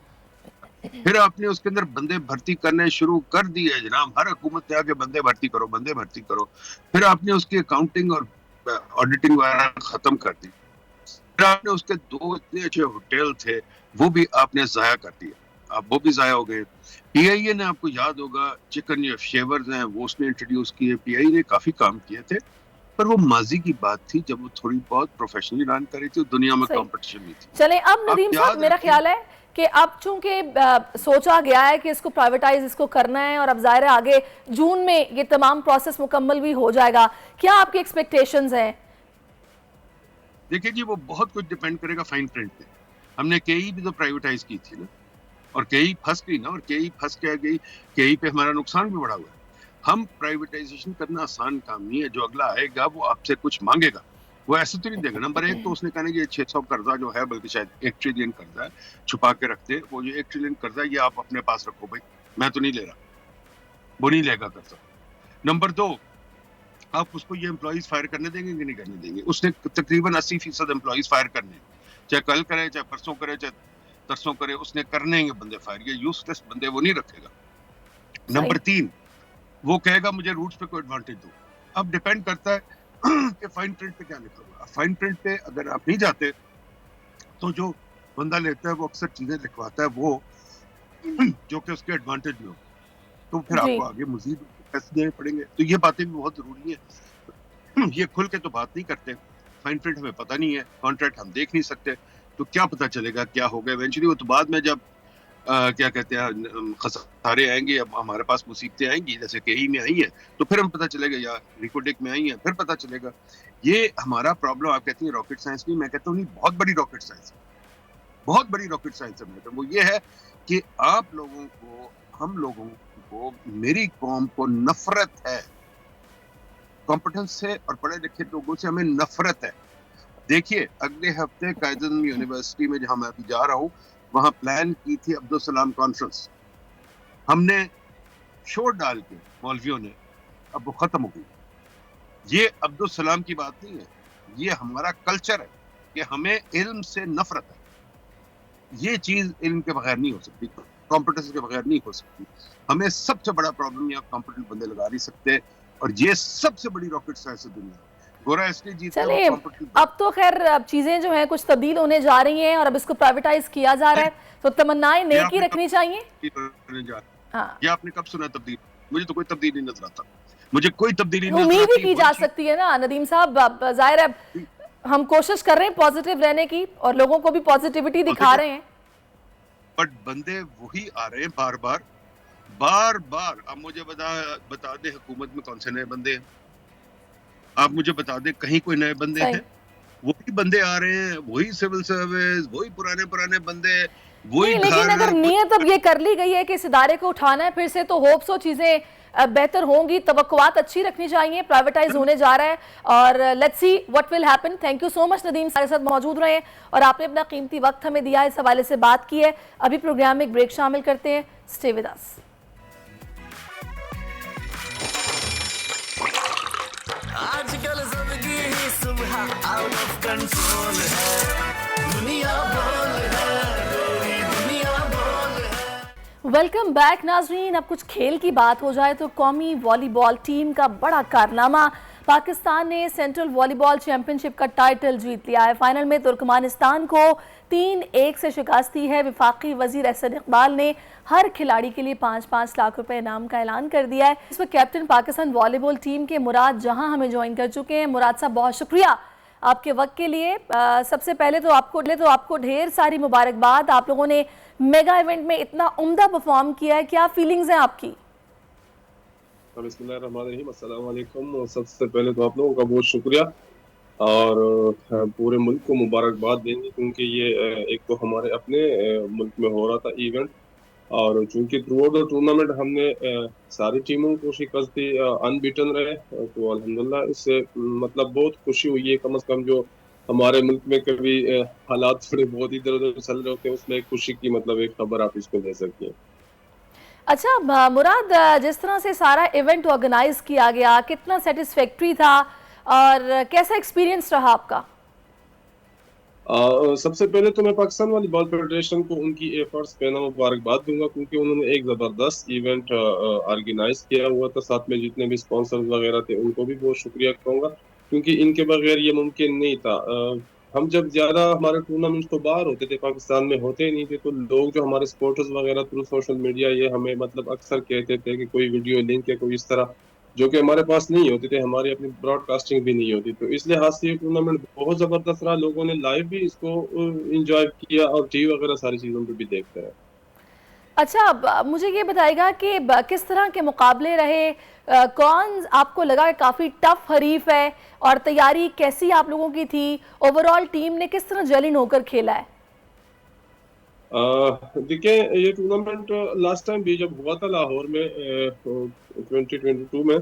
Speaker 2: फिर आपने उसके अंदर बंदे भर्ती करने शुरू कर दिए जनाब, हर हुकूमत ने आके बंदे भर्ती करो, बंदे भर्ती करो। फिर आपने उसकी अकाउंटिंग और ऑडिटिंग वगैरह खत्म कर दी। फिर आपने उसके 2 इतने अच्छे होटल थे वो भी आपने जाया कर दिए, अब वो भी जाया हो गए। पीआईए ने, आपको याद होगा, चिकन शेवर्स हैं वो उसने इंट्रोड्यूस किए। पीआईए ने काफी काम किए थे, पर वो माजी की बात थी जब वो थोड़ी बहुत प्रोफेशनली रन करी थी, दुनिया में कंपटीशन भी थी।
Speaker 1: चले अब नदीम साहब, मेरा ख्याल है कि अब चूंकि सोचा गया है कि इसको प्राइवेटाइज इसको करना है और अब जाहिर है आगे जून में ये तमाम प्रोसेस मुकम्मल भी हो जाएगा, क्या आपकी एक्सपेक्टेशंस हैं?
Speaker 2: देखिए जी, वो बहुत कुछ डिपेंड करेगा फाइन प्रिंट पे। हमने केई भी तो प्राइवेटाइज की थी ना, और केई फंस गई ना, और केई फंस के गई, केई पे हमारा नुकसान भी बढ़ा हुआ है। हम प्राइवेटाइजेशन करना आसान काम नहीं है। जो अगला आएगा वो आपसे कुछ मांगेगा, वो ऐसे तो नहीं देगा। नंबर 1 तो उसने कहना कि 600 कर्जा जो है, बल्कि शायद 1 ट्रिलियन कर्जा है, छुपा के रखते। वो जो 1 ट्रिलियन कर्जा ये आप अपने पास रखो भाई, मैं तो नहीं ले रहा, वो नहीं लेगा कर्जा। नंबर 2, आप उसको ये एम्प्लॉइज फायर करने देंगे कि नहीं करने देंगे? उसने तकरीबन 80% एम्प्लॉइज फायर करने, चाहे कल करे, चाहे परसों करे, चाहे तरसों करे, उसने करने हैं बंदे फायर। ये यूजलेस बंदे वो नहीं रखेगा। नंबर 3, वो कहेगा मुझे रूट्स पे कोई एडवांटेज दो। अब डिपेंड करता है कि फाइन प्रिंट पे क्या लिखा हुआ है। फाइन प्रिंट पे अगर आप नहीं जाते तो जो बंदा लेता है वो अक्सर चीजें लिखवाता है वो जो कि उसके एडवांटेज में हो, तो फिर आपको आगे मजीद पैसे देने पड़ेंगे। तो ये बातें भी बहुत जरूरी है। ये खुल के तो बात नहीं करते। फाइन प्रिंट हमें पता नहीं है, कॉन्ट्रैक्ट हम देख नहीं सकते, तो क्या पता चलेगा क्या होगा इवेंचुअली। वो तो बाद में जब क्या कहते हैं खसारे आएंगे, अब हमारे पास मुसीबतें आएंगी, जैसे केई में आई है, तो फिर हम पता चलेगा, या रिकोटेक में आई है, फिर पता चलेगा। ये हमारा प्रॉब्लम। आप कहती हैं रॉकेट साइंस नहीं, मैं कहता हूँ नहीं, बहुत बड़ी रॉकेट साइंस है, बहुत बड़ी रॉकेट साइंस है। वो ये है कि आप लोगों को, हम लोगों को, मेरी कौम को नफरत है कॉम्पिटेंस से और पढ़े लिखे लोगों से, हमें नफरत है। देखिए अगले हफ्ते कायदन यूनिवर्सिटी में जहां मैं अभी जा रहा हूँ, वहां प्लान की थी अब्दुल सलाम कॉन्फ्रेंस, हमने शोर डाल के मौलवियों ने, अब वो खत्म हो गई। ये अब्दुल सलाम की बात नहीं है, ये हमारा कल्चर है कि हमें इल्म से नफरत है। ये चीज इल्म के बगैर नहीं हो सकती, कॉम्पिटेंस के बगैर नहीं हो सकती। हमें सबसे बड़ा प्रॉब्लम, ये कॉम्पिटेंट बंदे लगा नहीं सकते, और ये सबसे बड़ी रॉकेट साइंस है दुनिया।
Speaker 1: चलिए अब तो खैर अब चीजें जो हैं कुछ तब्दील होने जा रही हैं और अब इसको प्राइवेटाइज किया जा रहा है, तो तमन्नाएं नेक ही रखनी चाहिए।
Speaker 2: ये आपने कब सुना तब्दील? मुझे तो कोई तब्दील नहीं नजर आता, मुझे कोई तब्दीली नहीं।
Speaker 1: उम्मीद ही की जा सकती है ना नदीम साहब, जाहिर है हम कोशिश कर रहे हैं पॉजिटिव रहने की और लोगों को भी पॉजिटिविटी दिखा रहे हैं,
Speaker 2: बट बंदे वही आ रहे हैं बार बार बार बार। अब मुझे बता दे हुकूमत में कौन से नए बंदे हैं? आप मुझे बता दें कहीं कोई नए बंदे हैं? वही बंदे आ रहे हैं, वही सिविल सर्विस, वही पुराने पुराने बंदे, वही।
Speaker 1: लेकिन अगर नीयत अब ये कर ली गई है कि इस इदारे को उठाना है फिर से, तो होप्स और चीजें बेहतर होंगी, तवक्कुआत अच्छी रखनी चाहिए। प्राइवेटाइज होने जा रहा है और let's see what will happen. Thank you so much Nadeem, हमारे साथ मौजूद रहे और आपने अपना कीमती वक्त हमें दिया, इस हवाले से बात की है। अभी प्रोग्राम में एक ब्रेक शामिल करते हैं, स्टे विद अस।
Speaker 6: आजकल जिंदगी ही सुबह आउट ऑफ कंट्रोल है, दुनिया बोल है, दुनिया बोल है।
Speaker 1: वेलकम बैक नाजरीन। अब कुछ खेल की बात हो जाए तो कौमी वॉलीबॉल टीम का बड़ा कारनामा, पाकिस्तान ने सेंट्रल वॉलीबॉल चैंपियनशिप का टाइटल जीत लिया है। फाइनल में तुर्कमानिस्तान को 3-1 से शिकस्त दी है। वफाकी वजीर एहसन इकबाल ने हर खिलाड़ी के लिए 5-5 लाख रुपए इनाम का ऐलान कर दिया है। इस पर कैप्टन पाकिस्तान वॉलीबॉल टीम के मुराद जहां हमें ज्वाइन कर चुके हैं। मुराद साहब बहुत शुक्रिया आपके वक्त के लिए। सबसे पहले तो आपको ढेर सारी मुबारकबाद। आप लोगों ने मेगा इवेंट में इतना उम्दा परफॉर्म किया है, क्या फीलिंग्स हैं आपकी?
Speaker 3: बिस्मिल्लाहिर्रहमानिर्रहीम, अस्सलाम वालेकुम। और सबसे पहले तो आप लोगों का बहुत शुक्रिया और पूरे मुल्क को मुबारकबाद देंगे, क्योंकि ये एक तो हमारे अपने मुल्क में हो रहा था इवेंट, और चूंकि थ्रू आउट द टूर्नामेंट हमने सारी टीमों को शिकस्त दी, अनबीटन रहे, तो अल्हम्दुलिल्लाह इससे मतलब बहुत खुशी हुई है। कम से कम जो हमारे मुल्क में कभी हालात थोड़े बहुत इधर उधर चल रहे होते हैं, उसमें एक खुशी की मतलब एक खबर आप इसको दे सकती हैं।
Speaker 1: अच्छा मुराद, जिस तरह से सारा इवेंट ऑर्गेनाइज किया गया, कितना सेटिस्फैक्ट्री था और कैसा एक्सपीरियंस रहा आपका?
Speaker 3: सबसे पहले तो मैं पाकिस्तान वॉलीबॉल फेडरेशन को उनकी एफर्ट्स पे ना मुबारकबाद दूंगा, क्योंकि उन्होंने एक ज़बरदस्त इवेंट ऑर्गेनाइज किया हुआ था। साथ में जितने भी स्पॉन्सर्स वगैरह थे उनको भी बहुत शुक्रिया कहूँगा, क्योंकि इनके बगैर ये मुमकिन नहीं था। हम जब ज़्यादा हमारे टूर्नामेंट तो बाहर होते थे, पाकिस्तान में होते ही नहीं थे, तो लोग जो हमारे सपोर्टर्स वगैरह थ्रू सोशल मीडिया ये हमें मतलब अक्सर कहते थे कि कोई वीडियो लिंक है कोई इस तरह, जो कि हमारे पास नहीं होते थे, हमारी अपनी ब्रॉडकास्टिंग भी नहीं होती। तो इस लिहाज से ये टूर्नामेंट बहुत ज़बरदस्त रहा। लोगों ने लाइव भी इसको एंजॉय किया और टीवी वगैरह सारी चीज़ों पे भी देखते हैं।
Speaker 1: अच्छा, अब मुझे ये बताइएगा कि किस तरह के मुकाबले रहे, कौन आपको लगा काफ़ी टफ हरीफ है और तैयारी कैसी आप लोगों की थी? ओवरऑल टीम ने किस तरह जलीन होकर खेला है?
Speaker 3: देखिए, ये टूर्नामेंट लास्ट टाइम भी जब हुआ था लाहौर में 2022 में,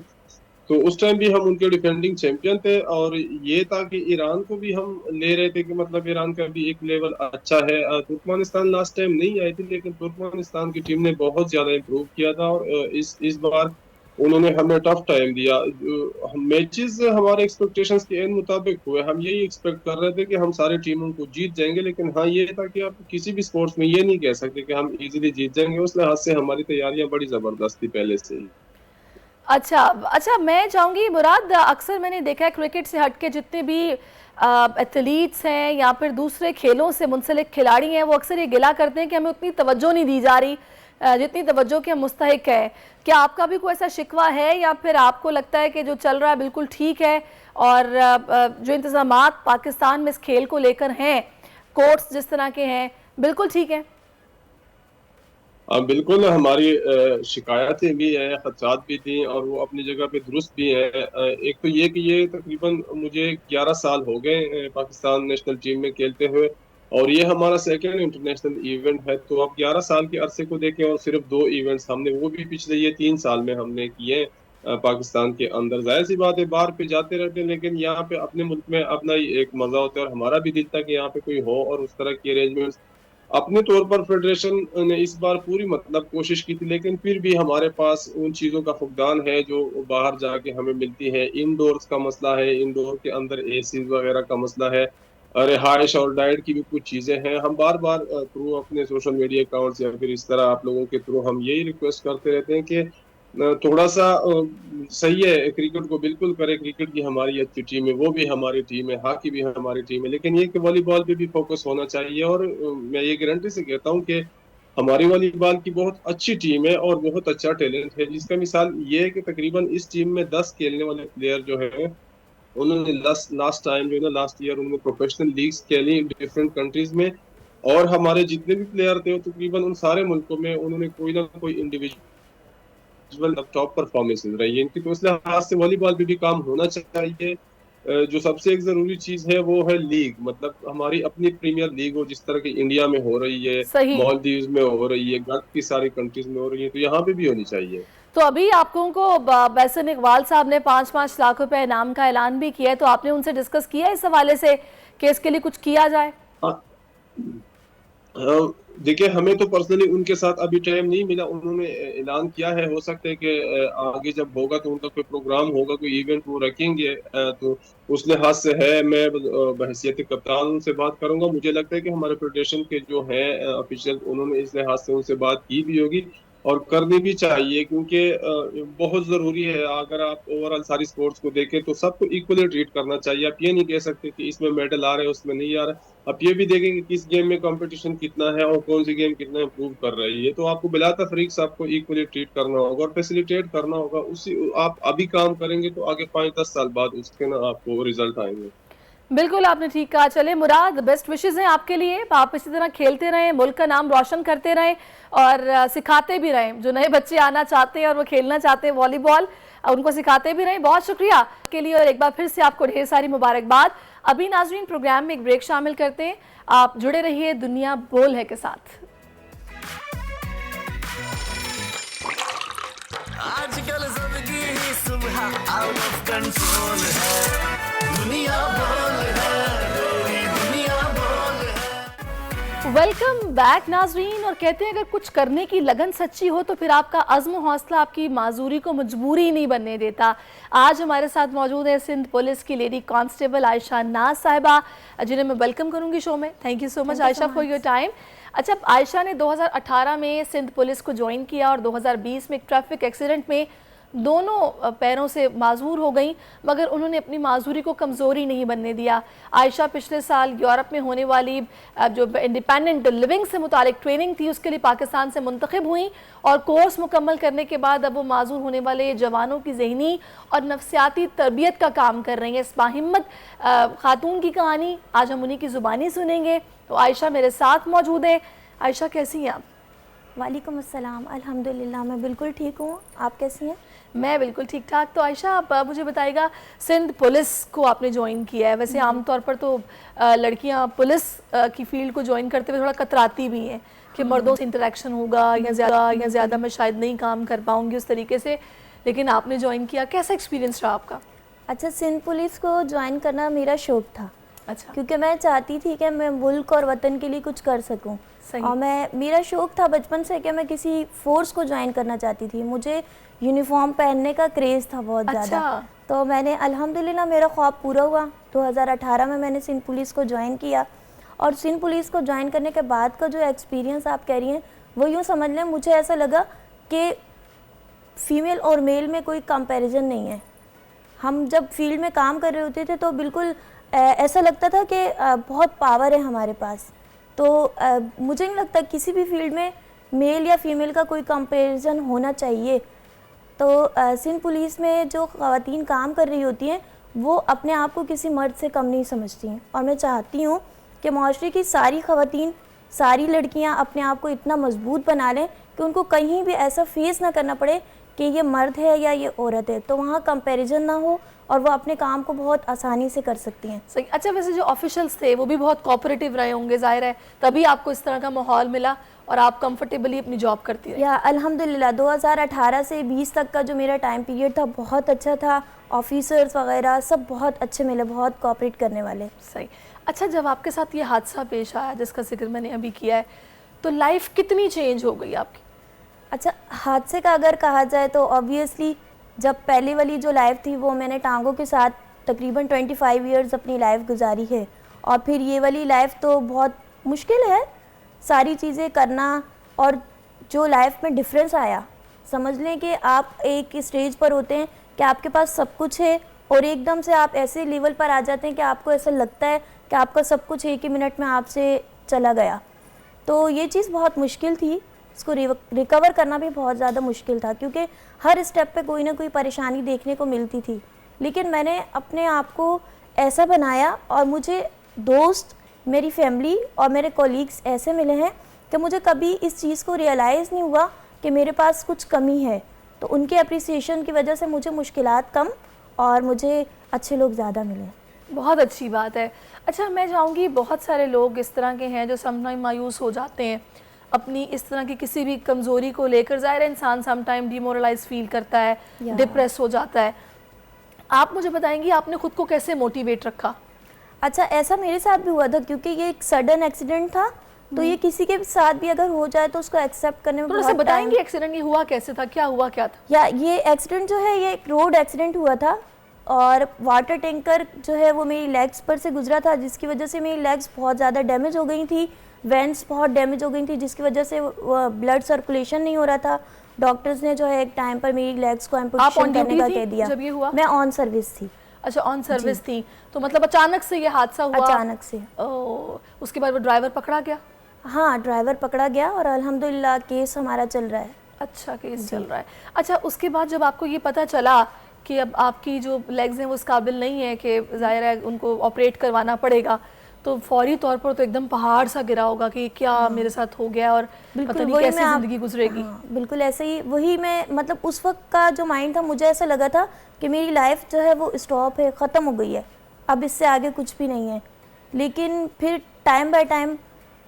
Speaker 3: तो उस टाइम भी हम उनके डिफेंडिंग चैंपियन थे, और ये था कि ईरान को भी हम ले रहे थे कि मतलब ईरान का भी एक लेवल अच्छा है। तुर्कमेनिस्तान लास्ट टाइम नहीं आई थी, लेकिन तुर्कमेनिस्तान की टीम ने बहुत ज्यादा इम्प्रूव किया था, और इस बार उन्होंने हमें टफ टाइम दिया। मैचेस हमारे एक्सपेक्टेशंस के एन मुताबिक हुए। हम यही एक्सपेक्ट कर रहे थे कि हम सारी टीमों को जीत जाएंगे, लेकिन हाँ ये था कि आप किसी भी स्पोर्ट्स में ये नहीं कह सकते कि हम इजीली जीत जाएंगे। उस लिहाज से हमारी तैयारियां बड़ी जबरदस्त थी पहले से ही।
Speaker 1: अच्छा, मैं चाहूँगी मुराद, अक्सर मैंने देखा है क्रिकेट से हटके जितने भी एथलीट्स हैं या फिर दूसरे खेलों से मुंसलिक खिलाड़ी हैं, वो अक्सर ये गिला करते हैं कि हमें उतनी तवज्जो नहीं दी जा रही जितनी तवज्जो के हम मुस्तहिक है। क्या आपका भी कोई ऐसा शिकवा है, या फिर आपको लगता है कि जो चल रहा है बिल्कुल ठीक है, और जो इंतज़ामात पाकिस्तान में इस खेल को लेकर हैं, कोर्ट्स जिस तरह के हैं, बिल्कुल ठीक है?
Speaker 3: बिल्कुल, हमारी शिकायतें भी हैं, खदशात भी थी, और वो अपनी जगह पे दुरुस्त भी हैं। एक तो ये कि ये तकरीबन मुझे 11 साल हो गए पाकिस्तान नेशनल टीम में खेलते हुए, और ये हमारा सेकंड इंटरनेशनल इवेंट है। तो अब 11 साल के अरसे को देखें, और सिर्फ 2 इवेंट्स हमने वो भी पिछले ये 3 साल में हमने किए पाकिस्तान के अंदर। जाहिर सी बात है बाहर पे जाते रहते हैं, लेकिन यहाँ पे अपने मुल्क में अपना ही एक मजा होता है, और हमारा भी दिल था कि यहाँ पे कोई हो और उस तरह की अरेंजमेंट्स। अपने तौर पर फेडरेशन ने इस बार पूरी मतलब कोशिश की थी, लेकिन फिर भी हमारे पास उन चीज़ों का फुकदान है जो बाहर जाके हमें मिलती है। इंडोर्स का मसला है, इंडोर के अंदर एसी वगैरह का मसला है, रिहाइश और डाइट की भी कुछ चीज़ें हैं। हम बार बार थ्रू अपने सोशल मीडिया अकाउंट्स या फिर इस तरह आप लोगों के थ्रू हम यही रिक्वेस्ट करते रहते हैं कि थोड़ा सा सही है, क्रिकेट को बिल्कुल करे, क्रिकेट की हमारी अच्छी टीम है, वो भी हमारी टीम है, हॉकी भी हमारी टीम है, लेकिन ये कि वॉलीबॉल पे भी फोकस होना चाहिए। और मैं ये गारंटी से कहता हूँ कि हमारी वॉलीबॉल की बहुत अच्छी टीम है और बहुत अच्छा टैलेंट है, जिसका मिसाल ये है कि तकरीबन इस टीम में 10 खेलने वाले प्लेयर जो है, उन्होंने लास्ट टाइम जो है ना, लास्ट ईयर उन्होंने प्रोफेशनल लीग्स खेली डिफरेंट कंट्रीज में, और हमारे जितने भी प्लेयर थे तकरीबन उन सारे मुल्कों में उन्होंने कोई ना कोई इंडिविजुअल टॉप परफॉर्मेंसेस रही है इनकी। तो इस लिहाज से वॉलीबॉल पे भी काम होना चाहिए। जो सबसे एक जरूरी चीज है वो है लीग, मतलब हमारी अपनी प्रीमियर लीग हो, जिस तरह की इंडिया में हो रही है, मालदीव्स में हो रही है, गल्फ की सारी कंट्रीज में हो रही है, तो यहाँ पे भी होनी चाहिए।
Speaker 1: तो अभी आप लोगों को बैसन इकबाल साहब ने 5-5 लाख रुपए इनाम का ऐलान भी किया है, तो आपने उनसे डिस्कस किया इस हवाले से कि इसके लिए कुछ किया जाए?
Speaker 3: देखिए, हमें तो पर्सनली उनके साथ अभी टाइम नहीं मिला। उन्होंने ऐलान किया है, हो सकता है कि आगे जब होगा तो उनका कोई प्रोग्राम होगा, कोई इवेंट वो रखेंगे, तो उस लिहाज से है मैं बहैसियत कप्तान उनसे बात करूंगा। मुझे लगता है कि हमारे फेडरेशन के जो है ऑफिशियल, उन्होंने इस लिहाज से उनसे बात की भी होगी और करनी भी चाहिए, क्योंकि बहुत ज़रूरी है। अगर आप ओवरऑल सारी स्पोर्ट्स को देखें तो सबको इक्वली ट्रीट करना चाहिए। आप ये नहीं कह सकते कि इसमें मेडल आ रहे हैं उसमें नहीं आ रहा। आप ये भी देखें कि किस गेम में कंपटीशन कितना है और कौन सी गेम कितना इम्प्रूव कर रही है। तो आपको बिला तफरीक सबको इक्वली ट्रीट करना होगा और फैसिलिटेट करना होगा। उसी आप अभी काम करेंगे तो आगे 5-10 साल बाद उसके ना आपको रिजल्ट आएंगे।
Speaker 1: बिल्कुल आपने ठीक कहा। चले मुराद, बेस्ट विशेस हैं आपके लिए, आप इसी तरह खेलते रहें, मुल्क का नाम रोशन करते रहें और सिखाते भी रहें। जो नए बच्चे आना चाहते हैं और वो खेलना चाहते हैं वॉलीबॉल, उनको सिखाते भी रहें। बहुत शुक्रिया के लिए और एक बार फिर से आपको ढेर सारी मुबारकबाद। अभी नाजरीन प्रोग्राम में एक ब्रेक शामिल करते हैं, आप जुड़े रहिए दुनिया बोल है के साथ।
Speaker 6: आजकल सबकी ही सुबह आउट ऑफ कंट्रोल है, दुनिया बोल है, पूरी दुनिया बोल है।
Speaker 1: वेलकम बैक नाजरीन। और कहते हैं अगर कुछ करने की लगन सच्ची हो तो फिर आपका अज़्म हौसला आपकी माजूरी को मजबूरी नहीं बनने देता। आज हमारे साथ मौजूद है सिंध पुलिस की लेडी कांस्टेबल आयशा नाज साहिबा, जिन्हें मैं वेलकम करूंगी शो में। Thank you so much Ayesha for your time. अच्छा, आयशा ने 2018 में सिंध पुलिस को ज्वाइन किया और 2020 में एक ट्रैफिक एक्सीडेंट में दोनों पैरों से माजूर हो गई, मगर उन्होंने अपनी माजूरी को कमज़ोरी नहीं बनने दिया। आयशा पिछले साल यूरोप में होने वाली जो इंडिपेंडेंट लिविंग से मुतालिक ट्रेनिंग थी उसके लिए पाकिस्तान से मुंतखब हुई और कोर्स मुकम्मल करने के बाद अब वो माजूर होने वाले जवानों की ज़हनी और नफ्सियाती तरबियत का काम कर रही हैं। इस बाहिम्मत खातून की कहानी आज हम उन्हीं की ज़ुबानी सुनेंगे। तो आयशा मेरे साथ मौजूद है। आयशा कैसी हैं आप?
Speaker 4: वालेकुम अस्सलाम, अल्हम्दुलिल्लाह मैं बिल्कुल ठीक हूँ, आप कैसी हैं?
Speaker 1: मैं बिल्कुल ठीक ठाक। तो आयशा आप मुझे बताइएगा, सिंध पुलिस को आपने ज्वाइन किया है। वैसे आमतौर पर तो लड़कियां पुलिस की फील्ड को ज्वाइन करते हुए थोड़ा कतराती भी हैं कि मर्दों से इंटरेक्शन होगा या ज़्यादा मैं शायद नहीं काम कर पाऊंगी उस तरीके से, लेकिन आपने ज्वाइन किया, कैसा एक्सपीरियंस रहा आपका?
Speaker 4: अच्छा, सिंध पुलिस को ज्वाइन करना मेरा शौक़ था।
Speaker 1: अच्छा,
Speaker 4: क्योंकि मैं चाहती थी कि मैं मुल्क और वतन के लिए कुछ कर सकूं। और मेरा शौक़ था बचपन से कि मैं किसी फोर्स को ज्वाइन करना चाहती थी। मुझे यूनिफॉर्म पहनने का क्रेज़ था बहुत ज़्यादा। तो मैंने अल्हम्दुलिल्लाह मेरा ख्वाब पूरा हुआ। 2018 में मैंने सिंध पुलिस को ज्वाइन किया और सिंध पुलिस को ज्वाइन करने के बाद का जो एक्सपीरियंस आप कह रही हैं वो यूँ समझ लें, मुझे ऐसा लगा कि फ़ीमेल और मेल में कोई कंपैरिजन नहीं है। हम जब फील्ड में काम कर रहे होते थे तो बिल्कुल ऐसा लगता था कि बहुत पावर है हमारे पास। तो मुझे नहीं लगता किसी भी फील्ड में मेल या फीमेल का कोई कंपैरिजन होना चाहिए। तो सिंध पुलिस में जो ख़वातीन काम कर रही होती हैं वो अपने आप को किसी मर्द से कम नहीं समझती हैं और मैं चाहती हूँ कि माशरे की सारी ख़वातीन, सारी लड़कियाँ अपने आप को इतना मजबूत बना लें कि उनको कहीं भी ऐसा फेस ना करना पड़े कि ये मर्द है या ये औरत है, तो वहाँ कंपैरिजन ना हो और वो अपने काम को बहुत आसानी से कर सकती हैं।
Speaker 1: सही। अच्छा, वैसे जो ऑफिशियल्स थे वो भी बहुत कोऑपरेटिव रहे होंगे, जाहिर है तभी आपको इस तरह का माहौल मिला और आप कंफर्टेबली अपनी जॉब करती रही।
Speaker 4: या अल्हम्दुलिल्लाह 2018 से 20 तक का जो मेरा टाइम पीरियड था बहुत अच्छा था। ऑफिसर्स वगैरह सब बहुत अच्छे मिले, बहुत कोऑपरेट करने वाले।
Speaker 1: सही। अच्छा, जब आपके साथ ये हादसा पेश आया जिसका जिक्र मैंने अभी किया है, तो लाइफ कितनी चेंज हो गई आपकी?
Speaker 4: अच्छा, हादसे का अगर कहा जाए तो ऑब्वियसली जब पहले वाली जो लाइफ थी वो मैंने टांगों के साथ तकरीबन 25 इयर्स अपनी लाइफ गुजारी है और फिर ये वाली लाइफ तो बहुत मुश्किल है सारी चीज़ें करना। और जो लाइफ में डिफरेंस आया, समझ लें कि आप एक स्टेज पर होते हैं कि आपके पास सब कुछ है और एकदम से आप ऐसे लेवल पर आ जाते हैं कि आपको ऐसा लगता है कि आपका सब कुछ एक ही मिनट में आपसे चला गया। तो ये चीज़ बहुत मुश्किल थी, इसको रिकवर करना भी बहुत ज़्यादा मुश्किल था क्योंकि हर स्टेप पे कोई ना कोई परेशानी देखने को मिलती थी। लेकिन मैंने अपने आप को ऐसा बनाया और मुझे दोस्त, मेरी फैमिली और मेरे कॉलीग्स ऐसे मिले हैं कि मुझे कभी इस चीज़ को रियलाइज़ नहीं हुआ कि मेरे पास कुछ कमी है। तो उनके अप्रिसिएशन की वजह से मुझे मुश्किलात कम और मुझे अच्छे लोग ज़्यादा मिले।
Speaker 1: बहुत अच्छी बात है। अच्छा, मैं चाहूँगी बहुत सारे लोग इस तरह के हैं जो समटाइम मायूस हो जाते हैं अपनी इस तरह की किसी भी कमज़ोरी को लेकर। ज़ाहिर है इंसान समटाइम डिमोरलाइज फील करता है, डिप्रेस हो जाता है। आप मुझे बताएंगी आपने ख़ुद को कैसे मोटिवेट रखा?
Speaker 4: अच्छा, ऐसा मेरे साथ भी हुआ था क्योंकि ये एक सडन एक्सीडेंट था, तो ये किसी के साथ भी अगर हो जाए तो उसको एक्सेप्ट करने में
Speaker 1: थोड़ा सा बताएंगे एक्सीडेंट ये हुआ कैसे था, क्या हुआ क्या था?
Speaker 4: या ये एक्सीडेंट जो है ये एक रोड एक्सीडेंट हुआ था और वाटर टैंकर जो है वो मेरी लेग्स पर से गुजरा था जिसकी वजह से मेरी लेग्स बहुत ज़्यादा डैमेज हो गई थी, वेंट्स बहुत डैमेज हो गई थी जिसकी वजह से ब्लड सर्कुलेशन नहीं हो रहा था। डॉक्टर्स ने जो है एक टाइम पर मेरी लेग्स को एम्पुटेशन करने का कह दिया।
Speaker 1: जब ये हुआ
Speaker 4: मैं ऑन सर्विस थी।
Speaker 1: अच्छा, ऑन सर्विस थी, तो मतलब अचानक से ये हादसा हुआ?
Speaker 4: अचानक से।
Speaker 1: उसके बाद वो ड्राइवर पकड़ा गया?
Speaker 4: हाँ, ड्राइवर पकड़ा गया और अल्हम्दुलिल्लाह केस हमारा चल रहा है।
Speaker 1: अच्छा, केस चल रहा है। अच्छा, उसके बाद जब आपको ये पता चला कि अब आपकी जो लेग्स हैं वो इस काबिल नहीं है कि ज़ाहिर है उनको ऑपरेट करवाना पड़ेगा, तो फौरी तौर पर तो एकदम पहाड़ सा गिरा होगा कि क्या मेरे साथ हो गया और पता नहीं कैसे ज़िंदगी गुजरेगी।
Speaker 4: बिल्कुल ऐसे ही, वही मैं मतलब उस वक्त का जो माइंड था, मुझे ऐसा लगा था कि मेरी लाइफ जो है वो स्टॉप है, ख़त्म हो गई है, अब इससे आगे कुछ भी नहीं है। लेकिन फिर टाइम बाय टाइम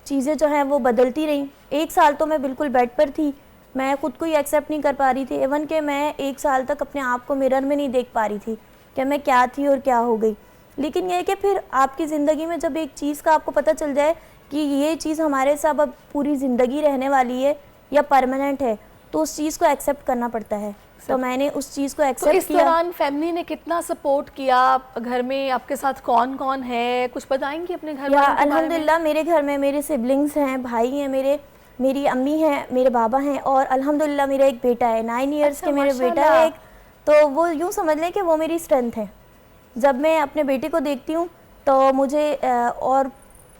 Speaker 4: चीज़ें जो हैं वो बदलती रहीं। 1 साल तो मैं बिल्कुल बेड पर थी, मैं ख़ुद को ही एक्सेप्ट नहीं कर पा रही थी। इवन कि मैं 1 साल तक अपने आप को मिरर में नहीं देख पा रही थी कि मैं क्या थी और क्या हो गई। लेकिन यह कि फिर आपकी ज़िंदगी में जब एक चीज़ का आपको पता चल जाए कि ये चीज़ हमारे साथ अब पूरी ज़िंदगी रहने वाली है या परमानेंट है, तो उस चीज़ को एक्सेप्ट करना पड़ता है। तो मैंने उस चीज़ को एक्सेप्ट किया।
Speaker 1: इस दौरान फैमिली ने कितना सपोर्ट किया? घर में आपके साथ कौन कौन है, कुछ बताएंगी अपने घर में?
Speaker 4: अल्हम्दुलिल्लाह मेरे घर में मेरे सिबलिंग्स हैं, भाई हैं मेरी अम्मी हैं, मेरे बाबा हैं और अल्हम्दुलिल्लाह मेरा एक बेटा है, 9 इयर्स के मेरे बेटा है एक। तो वो यूँ समझ लें कि वो मेरी स्ट्रेंथ है। जब मैं अपने बेटे को देखती हूँ तो मुझे और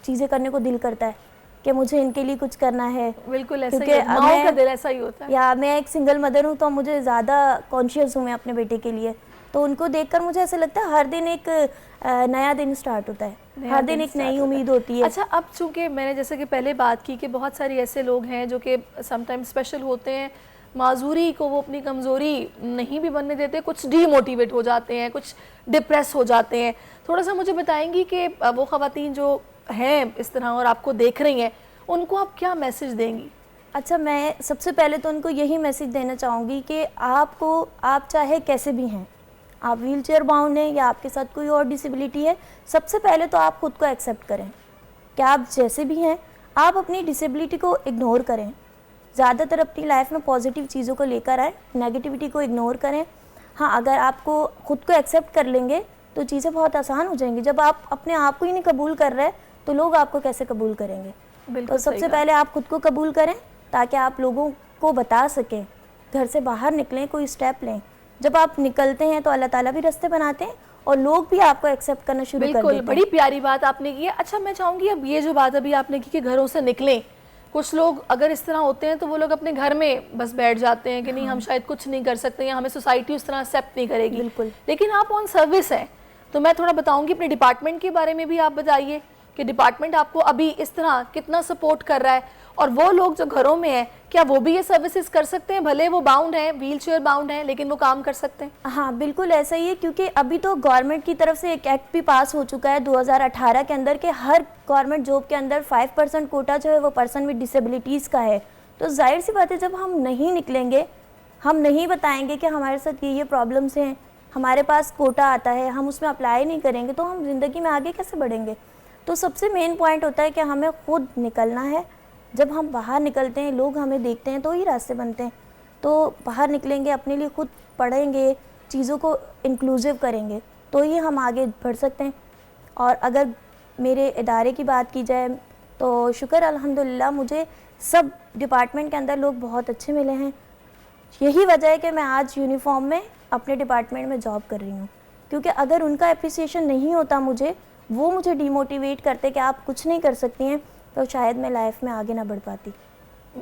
Speaker 4: चीज़ें करने को दिल करता है कि मुझे इनके लिए कुछ करना है।
Speaker 1: बिल्कुल ऐसा ही है, माँ का दिल ऐसा ही होता है।
Speaker 4: या मैं एक सिंगल मदर हूँ तो मुझे ज़्यादा कॉन्शियस हूँ मैं अपने बेटे के लिए। तो उनको देखकर मुझे ऐसा लगता है हर दिन एक नया दिन स्टार्ट होता है, हर दिन एक नई उम्मीद होती है।
Speaker 1: अच्छा, अब चूँकि मैंने जैसे कि पहले बात की कि बहुत सारे ऐसे लोग हैं जो कि समटाइम्स स्पेशल होते हैं, माजूरी को वो अपनी कमज़ोरी नहीं भी बनने देते, कुछ डीमोटिवेट हो जाते हैं, कुछ डिप्रेस हो जाते हैं। थोड़ा सा मुझे बताएंगी कि वो ख़वातीन जो हैं इस तरह और आपको देख रही हैं, उनको आप क्या मैसेज देंगी?
Speaker 4: अच्छा, मैं सबसे पहले तो उनको यही मैसेज देना चाहूँगी कि आप चाहे कैसे भी हैं, आप व्हील चेयर बाउंड हैं या आपके साथ कोई और डिसेबिलिटी है, सबसे पहले तो आप खुद को एक्सेप्ट करें कि आप जैसे भी हैं। आप अपनी डिसेबिलिटी को इग्नोर करें, ज़्यादातर अपनी लाइफ में पॉजिटिव चीज़ों को लेकर आए, नेगेटिविटी को इग्नोर करें। हाँ, अगर आपको खुद को एक्सेप्ट कर लेंगे तो चीज़ें बहुत आसान हो जाएंगी। जब आप अपने आप को ही नहीं कबूल कर रहे तो लोग आपको कैसे कबूल करेंगे? तो सबसे पहले आप खुद को कबूल करें ताकि आप लोगों को बता सकें, घर से बाहर निकलें, कोई स्टेप लें। जब आप निकलते हैं तो अल्लाह ताला भी रास्ते बनाते हैं और लोग भी आपको एक्सेप्ट करना शुरू कर देते हैं।
Speaker 1: बड़ी प्यारी बात आपने की है। अच्छा, मैं चाहूँगी अब ये जो बात अभी आपने की कि घरों से निकलें, कुछ लोग अगर इस तरह होते हैं तो वो लोग अपने घर में बस बैठ जाते हैं कि नहीं हम शायद कुछ नहीं कर सकते या हमें सोसाइटी उस तरह एक्सेप्ट नहीं करेगी।
Speaker 4: बिल्कुल।
Speaker 1: लेकिन आप ऑन सर्विस हैं, तो मैं थोड़ा बताऊंगी अपने डिपार्टमेंट के बारे में भी आप बताइए कि डिपार्टमेंट आपको अभी इस तरह कितना सपोर्ट कर रहा है, और वो लोग जो घरों में हैं क्या वो भी ये सर्विसेज कर सकते हैं? भले वो बाउंड हैं, व्हील चेयर बाउंड हैं, लेकिन वो काम कर सकते हैं?
Speaker 4: हाँ, बिल्कुल ऐसा ही है, क्योंकि अभी तो गवर्नमेंट की तरफ से एक एक्ट भी पास हो चुका है 2018 के अंदर के हर गवर्नमेंट जॉब के अंदर 5% कोटा जो है वो पर्सन विद डिसेबिलिटीज़ का है। तो जाहिर सी बात है, जब हम नहीं निकलेंगे, हम नहीं बताएंगे कि हमारे साथ ये प्रॉब्लम्स हैं, हमारे पास कोटा आता है, हम उसमें अप्लाई नहीं करेंगे, तो हम ज़िंदगी में आगे कैसे बढ़ेंगे? तो सबसे मेन पॉइंट होता है कि हमें खुद निकलना है। जब हम बाहर निकलते हैं, लोग हमें देखते हैं तो ही रास्ते बनते हैं। तो बाहर निकलेंगे, अपने लिए खुद पढ़ेंगे, चीज़ों को इंक्लूसिव करेंगे, तो ही हम आगे बढ़ सकते हैं। और अगर मेरे इदारे की बात की जाए तो शुक्र अल्हम्दुलिल्लाह, मुझे सब डिपार्टमेंट के अंदर लोग बहुत अच्छे मिले हैं। यही वजह है कि मैं आज यूनिफॉर्म में अपने डिपार्टमेंट में जॉब कर रही हूँ, क्योंकि अगर उनका अप्रिसिएशन नहीं होता वो मुझे डिमोटिवेट करते कि आप कुछ नहीं कर सकती हैं, तो शायद मैं लाइफ में आगे ना बढ़ पाती।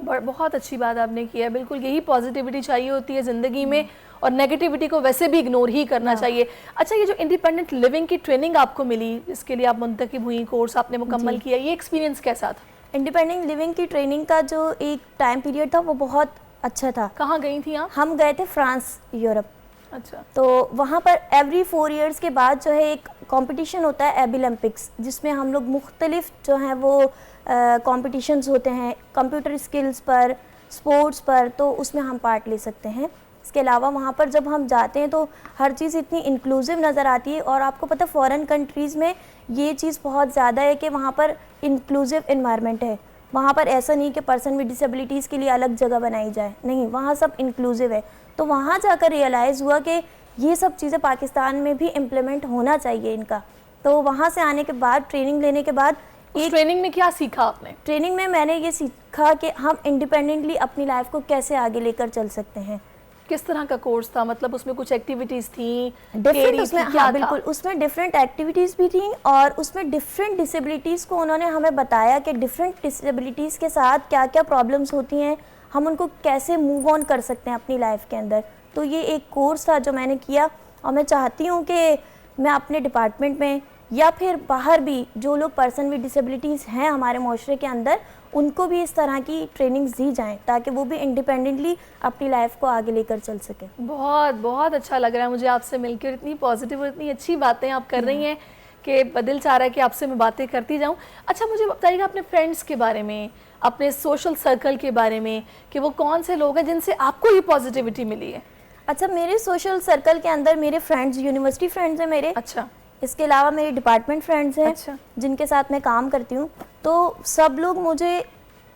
Speaker 1: बहुत अच्छी बात आपने की है। बिल्कुल यही पॉजिटिविटी चाहिए होती है ज़िंदगी में, और नेगेटिविटी को वैसे भी इग्नोर ही करना चाहिए। अच्छा, ये जो इंडिपेंडेंट लिविंग की ट्रेनिंग आपको मिली, इसके लिए आप मुंतकिब हुई, कोर्स आपने मुकम्मल किया, ये एक्सपीरियंस कैसा था?
Speaker 4: इंडिपेंडेंट लिविंग की ट्रेनिंग का जो एक टाइम पीरियड था वो बहुत अच्छा था।
Speaker 1: कहाँ गई थी आप?
Speaker 4: हम गए थे फ्रांस, यूरोप।
Speaker 1: अच्छा।
Speaker 4: तो वहाँ पर एवरी 4 इयर्स के बाद जो है एक कंपटीशन होता है, एबी ओलंपिक्स, जिसमें हम लोग मुख्तलिफ जो हैं वो कॉम्पिटिशन्स होते हैं कंप्यूटर स्किल्स पर, स्पोर्ट्स पर, तो उसमें हम पार्ट ले सकते हैं। इसके अलावा वहाँ पर जब हम जाते हैं तो हर चीज़ इतनी इंक्लूसिव नज़र आती है, और आपको पता फ़ॉरेन कंट्रीज़ में ये चीज़ बहुत ज़्यादा है कि वहाँ पर इंक्लूसिव इन्वायरमेंट है। वहाँ पर ऐसा नहीं कि पर्सन विद डिसेबिलिटीज़ के लिए अलग जगह बनाई जाए, नहीं, वहाँ सब इंक्लूसिव है। तो वहाँ जाकर रियलाइज़ हुआ कि ये सब चीज़ें पाकिस्तान में भी इम्प्लीमेंट होना चाहिए इनका। तो वहाँ से आने के बाद, ट्रेनिंग लेने के बाद,
Speaker 1: एक ट्रेनिंग में क्या सीखा आपने?
Speaker 4: ट्रेनिंग में मैंने ये सीखा कि हम इंडिपेंडेंटली अपनी लाइफ को कैसे आगे लेकर चल सकते हैं।
Speaker 1: किस तरह का कोर्स था? मतलब उसमें कुछ एक्टिविटीज़ थी
Speaker 4: डिफरेंट? उसमें हाँ बिल्कुल, उसमें डिफरेंट एक्टिविटीज़ भी थी, और उसमें डिफरेंट डिसेबिलिटीज़ को उन्होंने हमें बताया कि डिफरेंट डिसेबिलिटीज़ के साथ क्या क्या प्रॉब्लम्स होती हैं, हम उनको कैसे मूव ऑन कर सकते हैं अपनी लाइफ के अंदर। तो ये एक कोर्स था जो मैंने किया, और मैं चाहती हूँ कि मैं अपने डिपार्टमेंट में या फिर बाहर भी जो लोग पर्सन विद डिसेबिलिटीज़ हैं हमारे माशरे के अंदर, उनको भी इस तरह की ट्रेनिंग्स दी जाएं ताकि वो भी इंडिपेंडेंटली अपनी लाइफ को आगे लेकर चल सकें।
Speaker 1: बहुत बहुत अच्छा लग रहा है मुझे आपसे मिलकर, इतनी पॉजिटिव और इतनी अच्छी बातें आप कर रही हैं कि दिल चाह रहा है कि आपसे मैं बातें करती जाऊं। अच्छा, मुझे बताइएगा अपने फ्रेंड्स के बारे में, अपने सोशल सर्कल के बारे में, कि वो कौन से लोग हैं जिनसे आपको ये पॉजिटिविटी मिली है?
Speaker 4: अच्छा, मेरे सोशल सर्कल के अंदर मेरे फ्रेंड्स, यूनिवर्सिटी फ्रेंड्स हैं मेरे।
Speaker 1: अच्छा।
Speaker 4: इसके अलावा मेरे डिपार्टमेंट फ्रेंड्स हैं।
Speaker 1: अच्छा।
Speaker 4: जिनके साथ मैं काम करती हूँ। तो सब लोग मुझे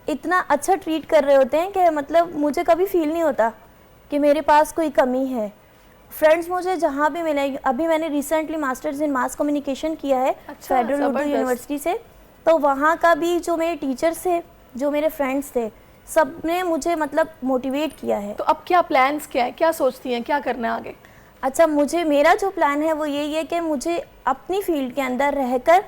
Speaker 4: इतना अच्छा ट्रीट कर रहे होते हैं कि मतलब मुझे कभी फील नहीं होता कि मेरे पास कोई कमी है। फ्रेंड्स मुझे जहाँ भी मिले, अभी मैंने recently masters in mass communication किया है फेडरल उर्दू यूनिवर्सिटी से, तो वहाँ का भी जो मेरे टीचर्स थे, जो मेरे फ्रेंड्स थे, सब ने मुझे मतलब मोटिवेट किया है।
Speaker 1: तो अब क्या प्लान्स क्या है, क्या सोचती हैं, क्या करना है आगे?
Speaker 4: अच्छा, मेरा जो प्लान है वो यही है कि मुझे अपनी फील्ड के अंदर रहकर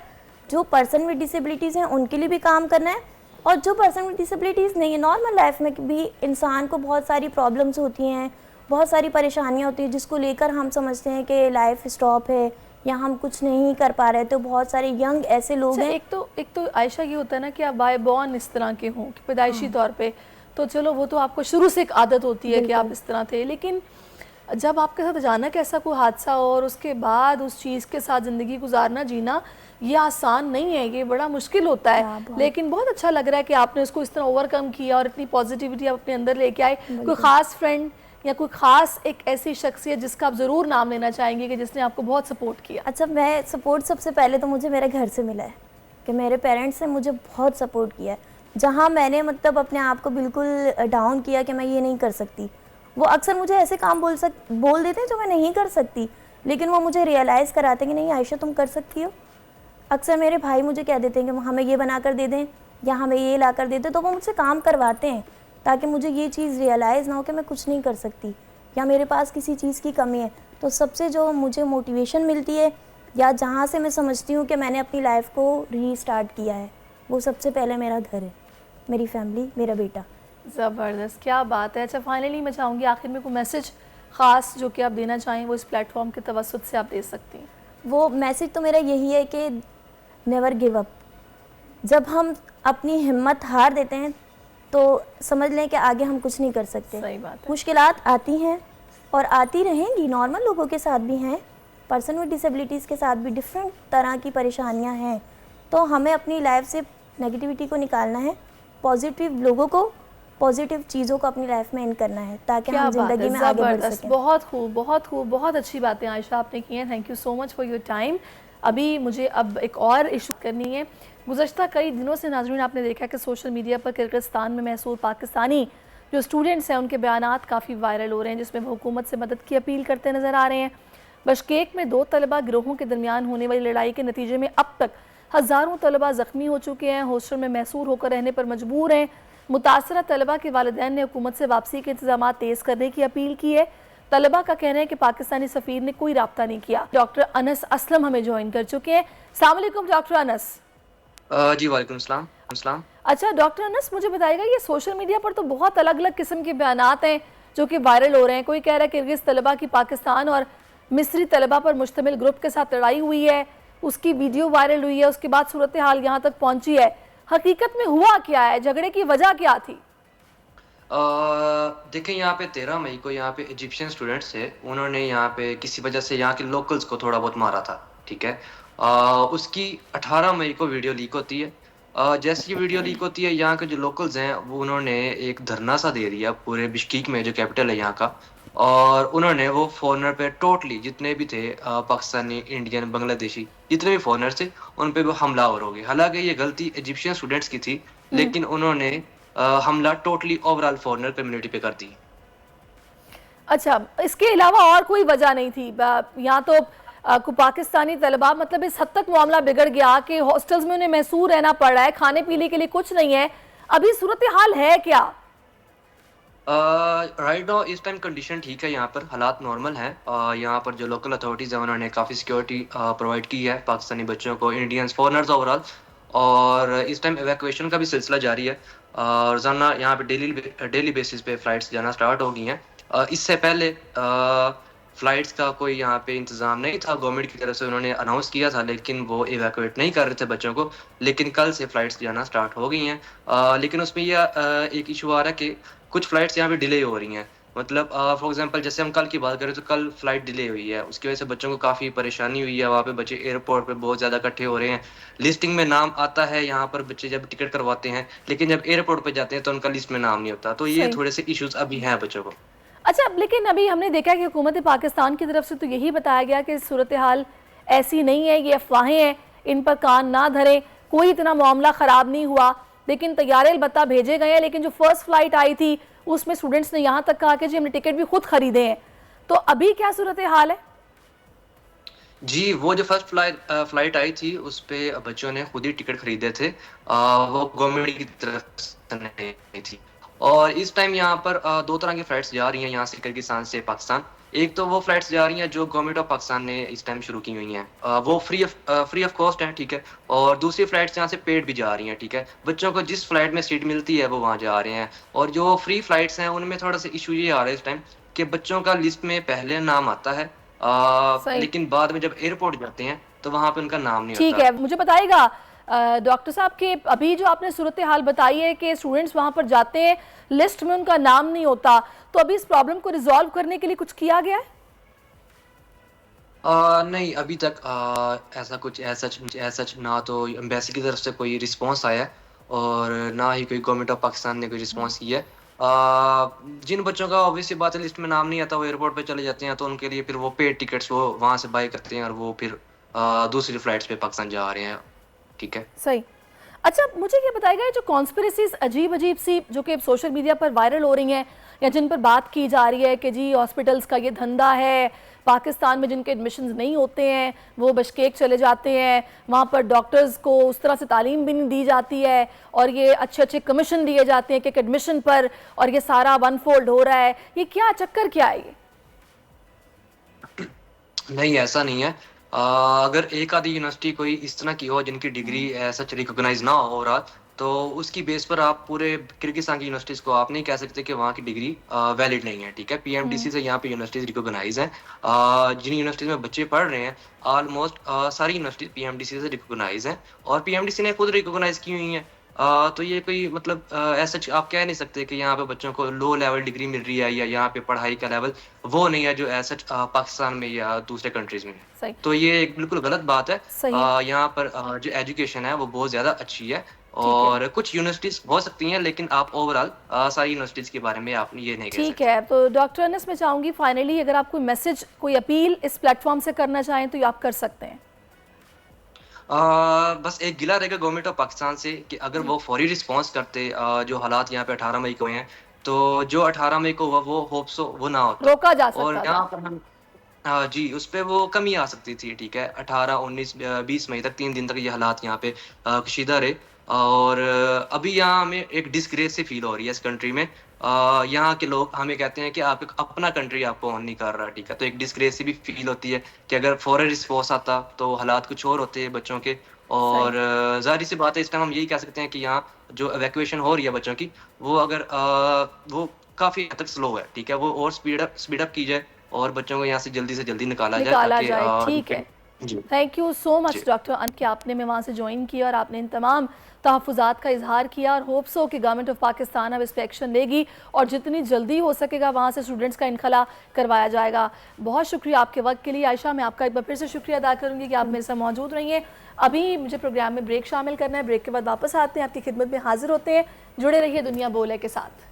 Speaker 4: जो पर्सन विद डिसेबिलिटीज़ हैं उनके लिए भी काम करना है, और जो पर्सन विद डिसेबिलिटीज़ नहीं है, नॉर्मल लाइफ में भी इंसान को बहुत सारी प्रॉब्लम्स होती हैं, बहुत सारी परेशानियां होती हैं जिसको लेकर हम समझते हैं कि लाइफ स्टॉप है या हम कुछ नहीं कर पा रहे। तो बहुत सारे यंग ऐसे लोग हैं।
Speaker 1: एक तो आयशा ये होता है ना कि आप बाय बॉर्न इस तरह के हों, कि पैदाइशी तौर पे, तो चलो वो तो आपको शुरू से एक आदत होती है कि आप इस तरह थे, लेकिन जब आपके साथ अचानक ऐसा कोई हादसा हो और उसके बाद उस चीज़ के साथ ज़िंदगी गुजारना, जीना, ये आसान नहीं है, ये बड़ा मुश्किल होता है। लेकिन बहुत अच्छा लग रहा है कि आपने उसको इस तरह ओवरकम किया और इतनी पॉजिटिविटी आप अपने अंदर लेके आए। कोई ख़ास फ्रेंड या कोई ख़ास एक ऐसी शख्सियत जिसका आप ज़रूर नाम लेना चाहेंगे कि जिसने आपको बहुत सपोर्ट किया?
Speaker 4: अच्छा, मैं सपोर्ट सबसे पहले तो मुझे मेरे घर से मिला है कि मेरे पेरेंट्स ने मुझे बहुत सपोर्ट किया है। जहाँ मैंने मतलब अपने आप को बिल्कुल डाउन किया कि मैं ये नहीं कर सकती, वो अक्सर मुझे ऐसे काम बोल देते हैं जो मैं नहीं कर सकती, लेकिन वो मुझे रियलाइज़ कराते हैं कि नहीं आयशा तुम कर सकती हो। अक्सर मेरे भाई मुझे कह देते हैं कि हमें ये बना कर दे दें या हमें ये ला कर दे दें, तो वो मुझसे काम करवाते हैं ताकि मुझे ये चीज़ रियलाइज़ ना हो कि मैं कुछ नहीं कर सकती या मेरे पास किसी चीज़ की कमी है। तो सबसे जो मुझे मोटिवेशन मिलती है या जहाँ से मैं समझती हूँ कि मैंने अपनी लाइफ को रीस्टार्ट किया है, वो सबसे पहले मेरा घर है, मेरी फैमिली, मेरा बेटा।
Speaker 1: ज़बरदस्त, क्या बात है। अच्छा, फाइनली मैं चाहूँगी आखिर में कोई मैसेज ख़ास जो कि आप देना चाहें, वो इस प्लेटफॉर्म के तवस्सुत से आप दे सकती हैं।
Speaker 4: वो मैसेज तो मेरा यही है कि नेवर गिव अप। जब हम अपनी हिम्मत हार देते हैं तो समझ लें कि आगे हम कुछ नहीं कर सकते।
Speaker 1: सही बात है।
Speaker 4: मुश्किलात आती हैं और आती रहेंगी, नॉर्मल लोगों के साथ भी हैं, पर्सन विद डिसेबिलिटीज़ के साथ भी डिफरेंट तरह की परेशानियां हैं। तो हमें अपनी लाइफ से नेगेटिविटी को निकालना है, पॉजिटिव लोगों को, पॉजिटिव चीज़ों को अपनी लाइफ में इन करना है ताकि हम ज़िंदगी में आगे बढ़ सकें।
Speaker 1: बहुत खूब, बहुत खूब, बहुत अच्छी बातें आयशा आपने की हैं। Thank you so much for your time. अभी मुझे अब एक और इशू करनी है। गुज़श्ता कई दिनों से नाज़रीन आपने देखा कि सोशल मीडिया पर किर्गिस्तान में महसूर पाकिस्तानी जो स्टूडेंट्स हैं उनके बयानात काफ़ी वायरल हो रहे हैं, जिसमें वो हुकूमत से मदद की अपील करते नज़र आ रहे हैं। बशकेक में 2 तलबा गिरोहों के दरमियान होने वाली लड़ाई के नतीजे में अब तक हज़ारों तलबा ज़ख्मी हो चुके हैं, हॉस्टल में महसूर होकर रहने पर मजबूर हैं। मुतासरा तलबा के वालिदैन ने हुकूमत से वापसी के इंतजाम तेज़ करने की अपील की है। तलबा का कहना है कि पाकिस्तानी सफ़ीर ने कोई रब्ता नहीं किया। डॉक्टर अनस असलम हमें ज्वाइन कर चुके हैं। अस्सलाम वालेकुम डॉक्टर अनस।
Speaker 13: जी वालेकुम सलाम।
Speaker 1: अच्छा डॉक्टर अनस, मुझे बताइएगा, ये सोशल मीडिया पर तो बहुत अलग अलग किस्म के बयानात हैं जो कि वायरल हो रहे हैं। कोई कह रहा है किर्गिज़ तलबा की पाकिस्तान और मिस्री तलबा पर मुश्तमिल ग्रुप के साथ लड़ाई हुई है, उसकी वीडियो वायरल हुई है, उसके बाद सूरत हाल यहाँ तक पहुँची है। हकीकत में हुआ क्या है, झगड़े की वजह क्या थी?
Speaker 13: देखें, यहाँ पे 13 मई को यहाँ पे इजिप्शियन स्टूडेंट्स थे, उन्होंने यहाँ पे किसी वजह से यहाँ के लोकल्स को थोड़ा बहुत मारा था, ठीक है। उसकी 18 मई को वीडियो लीक होती है। जैसे ये वीडियो लीक होती है, यहाँ के जो लोकल्स हैं वो उन्होंने एक धरना सा दे दिया पूरे बिश्केक में, जो कैपिटल है यहाँ का, और उन्होंने वो फॉरनर पे टोटली जितने भी थे पाकिस्तानी, इंडियन, बांग्लादेशी, जितने भी फॉरनर थे उन पे वो हमलावर हो गए। हालांकि ये गलती इजिप्शियन स्टूडेंट्स की थी, लेकिन उन्होंने हमला टोटली ओवरऑल फॉरनर कम्युनिटी पे कर दी।
Speaker 1: अच्छा, इसके अलावा और कोई वजह नहीं थी? यहाँ तो पाकिस्तानी तलबा, मतलब इस हद तक मामला बिगड़ गया कि हॉस्टल्स में उन्हें महसूर रहना पड़ रहा है, खाने पीने के लिए कुछ नहीं है। अभी सूरत हाल है क्या?
Speaker 13: राइट नाउ इस टाइम कंडीशन ठीक है, यहाँ पर हालात नॉर्मल हैं। यहाँ पर जो लोकल अथॉरिटीज़ हैं उन्होंने काफ़ी सिक्योरिटी प्रोवाइड की है पाकिस्तानी बच्चों को, इंडियंस, फॉरनर्स ओवरऑल। और इस टाइम एवैक्यूएशन का भी सिलसिला जारी है। रोज़ाना यहाँ पे डेली बेसिस पे फ़्लाइट्स जाना स्टार्ट हो गई हैं। इससे पहले फ्लाइट्स का कोई यहाँ पे इंतज़ाम नहीं था, गवर्नमेंट की तरफ से उन्होंने अनाउंस किया था, लेकिन वो इवैक्यूएट नहीं कर रहे थे बच्चों को। लेकिन कल से फ़्लाइट्स जाना स्टार्ट हो गई हैं। लेकिन उसमें यह एक इशू आ रहा है कि कुछ फ़्लाइट्स यहाँ पे डिले हो रही हैं। मतलब फॉर एग्जांपल जैसे हम कल की बात करें तो कल फ़्लाइट डिले हुई है, उसकी वजह से बच्चों को काफ़ी परेशानी हुई है। वहाँ पे बच्चे एयरपोर्ट पे बहुत ज़्यादा इकट्ठे हो रहे हैं। लिस्टिंग में नाम आता है यहाँ पर बच्चे जब टिकट करवाते हैं, लेकिन जब एयरपोर्ट पे जाते हैं तो उनका लिस्ट में नाम नहीं होता। तो ये
Speaker 1: सही।
Speaker 13: थोड़े से इश्यूज़ अभी हैं बच्चों को।
Speaker 1: अच्छा, लेकिन अभी हमने देखा कि हुकूमत पाकिस्तान की तरफ से तो यही बताया गया कि सूरत हाल ऐसी नहीं है, ये अफवाहें हैं, इन पर कान ना धरें, कोई इतना मामला ख़राब नहीं हुआ। लेकिन तैयारे अलबत्ता भेजे गए हैं, लेकिन जो फर्स्ट फ्लाइट आई थी उसमें स्टूडेंट्स ने यहाँ तक कहा कि जी हमने टिकट भी खुद खरीदे हैं। तो अभी क्या सूरत हाल है?
Speaker 13: जी, वो जो फर्स्ट फ्लाइट आई थी उस पे बच्चों ने खुद ही टिकट खरीदे थे। वो गवर्नमेंट की तरफ से नहीं थी। और इस टाइम यहाँ पर दो तरह की फ्लाइट्स जा रही हैं यहाँ से किर्गिस्तान से पाकिस्तान। एक तो वो फ्लाइट्स जा रही हैं जो गवर्नमेंट ऑफ पाकिस्तान ने इस टाइम शुरू की हुई हैं, वो फ्री ऑफ कॉस्ट हैं, ठीक है। और दूसरी फ्लाइट्स यहाँ से पेड भी जा रही हैं, ठीक है। बच्चों को जिस फ्लाइट में सीट मिलती है वो वहाँ जा रहे हैं। और जो फ्री फ्लाइट्स हैं उनमें थोड़ा सा इशू ये आ रहा है इस टाइम कि बच्चों का लिस्ट में पहले नाम आता है, लेकिन बाद में जब एयरपोर्ट जाते हैं तो वहाँ पे उनका नाम नहीं
Speaker 1: ठीक
Speaker 13: होता।
Speaker 1: है, मुझे बताइएगा डॉक्टर साहब कि अभी जो आपने सूरत हाल बताई है कि स्टूडेंट्स वहाँ पर जाते हैं, लिस्ट में उनका नाम नहीं होता, तो अभी इस प्रॉब्लम को रिजॉल्व करने के लिए कुछ किया गया है?
Speaker 13: नहीं, अभी तक ऐसा कुछ सच ना तो एम्बेसी की तरफ से कोई रिस्पांस आया है और ना ही कोई गवर्नमेंट ऑफ पाकिस्तान ने कोई रिस्पांस किया है। जिन बच्चों का ऑब्वियस सी बात है लिस्ट में नाम नहीं आता वो एयरपोर्ट पे चले जाते हैं, तो उनके लिए फिर वो पेड टिकट्स वो वहाँ से बाय करते हैं और वो फिर दूसरी फ्लाइट्स पे पाकिस्तान जा रहे हैं, ठीक है।
Speaker 1: सही। अच्छा, मुझे ये बताइएगा, ये जो कॉन्स्पिरेसीज अजीब अजीब सी जो कि सोशल मीडिया पर वायरल हो रही हैं या जिन पर बात की जा रही है कि जी हॉस्पिटल्स का ये धंधा है, पाकिस्तान में जिनके एडमिशन्स नहीं होते हैं वो बिश्केक चले जाते हैं, वहाँ पर डॉक्टर्स को उस तरह से तालीम भी नहीं दी जाती है और ये अच्छे अच्छे कमीशन दिए जाते हैं कि एडमिशन पर, और ये सारा वन फोल्ड हो रहा है, ये क्या चक्कर क्या है ये?
Speaker 13: नहीं, ऐसा नहीं है। अगर एक आधी यूनिवर्सिटी कोई इस तरह की हो जिनकी डिग्री सच रिकॉग्नाइज ना हो रहा, तो उसकी बेस पर आप पूरे किर्गिस्तान की यूनिवर्सिटीज को आप नहीं कह सकते कि वहाँ की डिग्री वैलिड नहीं है, ठीक है। पीएमडीसी से यहाँ पे यूनिवर्सिटीज रिकॉग्नाइज हैं। जिन यूनिवर्सिटीज में बच्चे पढ़ रहे हैं ऑलमोस्ट सारी यूनिवर्सिटीज पीएमडीसी से रिकॉग्नाइज हैं और पीएमडीसी ने खुद रिकॉग्नाइज की हुई हैं। तो ये कोई मतलब ऐसा आप कह नहीं सकते कि यहाँ पे बच्चों को लो लेवल डिग्री मिल रही है या यहाँ पे पढ़ाई का लेवल वो नहीं है जो ऐसा पाकिस्तान में या दूसरे कंट्रीज में है। तो ये एक बिल्कुल गलत बात है। यहाँ पर जो एजुकेशन है वो बहुत ज्यादा अच्छी है और कुछ यूनिवर्सिटीज हो सकती हैं, लेकिन आप ओवरऑल सारी यूनिवर्सिटीज के बारे में आप ये नहीं कह सकते।
Speaker 1: ठीक है, तो डॉक्टर अनस मैं चाहूंगी फाइनली अगर आप कोई मैसेज कोई अपील इस प्लेटफॉर्म से करना चाहें तो ये आप कर सकते हैं।
Speaker 13: बस एक गिला रहेगा गवर्नमेंट ऑफ पाकिस्तान से कि अगर वो फौरी रिस्पांस करते, जो हालात यहाँ पे 18 मई को हैं, तो जो 18 मई को वो होप्स वो ना होता,
Speaker 1: रोका जा सकता
Speaker 13: और यहाँ पर हम जी उस पे वो कमी आ सकती थी, ठीक है। 18, 19, 20 मई तक 3 दिन तक ये हालात यहाँ पे कशीदा रहे और अभी यहाँ हमें एक डिस्ग्रेस सी फील हो रही है इस कंट्री में। यहाँ के लोग हमें कहते हैं कि आप एक अपना कंट्री आपको ऑन नहीं कर रहा, ठीक है। तो एक डिस्ग्रेस सी भी फील होती है कि अगर फौरन रिस्पॉन्स आता तो हालात कुछ और होते हैं बच्चों के। और जाहिर सी बात है इस टाइम हम यही कह सकते हैं कि यहाँ जो एवैक्यूएशन हो रही है बच्चों की वो अगर वो काफ़ी हद तक स्लो है, ठीक है। वो और स्पीड अप की जाए और बच्चों को यहाँ से जल्दी निकाला जाए।
Speaker 1: ठीक है, thank you so much doctor अन कि आपने मैं वहाँ से ज्वाइन किया और आपने इन तमाम तहफ़्फ़ुज़ात का इजहार किया और होप्स हो कि गवर्नमेंट ऑफ पाकिस्तान अब इस पर एक्शन लेगी और जितनी जल्दी हो सकेगा वहाँ से स्टूडेंट्स का इनखला करवाया जाएगा। बहुत शुक्रिया आपके वक्त के लिए आयशा, मैं आपका एक बार फिर से शुक्रिया अदा करूँगी कि आप मेरे साथ मौजूद रहिए। अभी मुझे प्रोग्राम में ब्रेक शामिल करना है, ब्रेक के बाद वापस आते हैं, आपकी खिदमत में हाजिर होते हैं। जुड़े रहिए दुनिया बोले के साथ।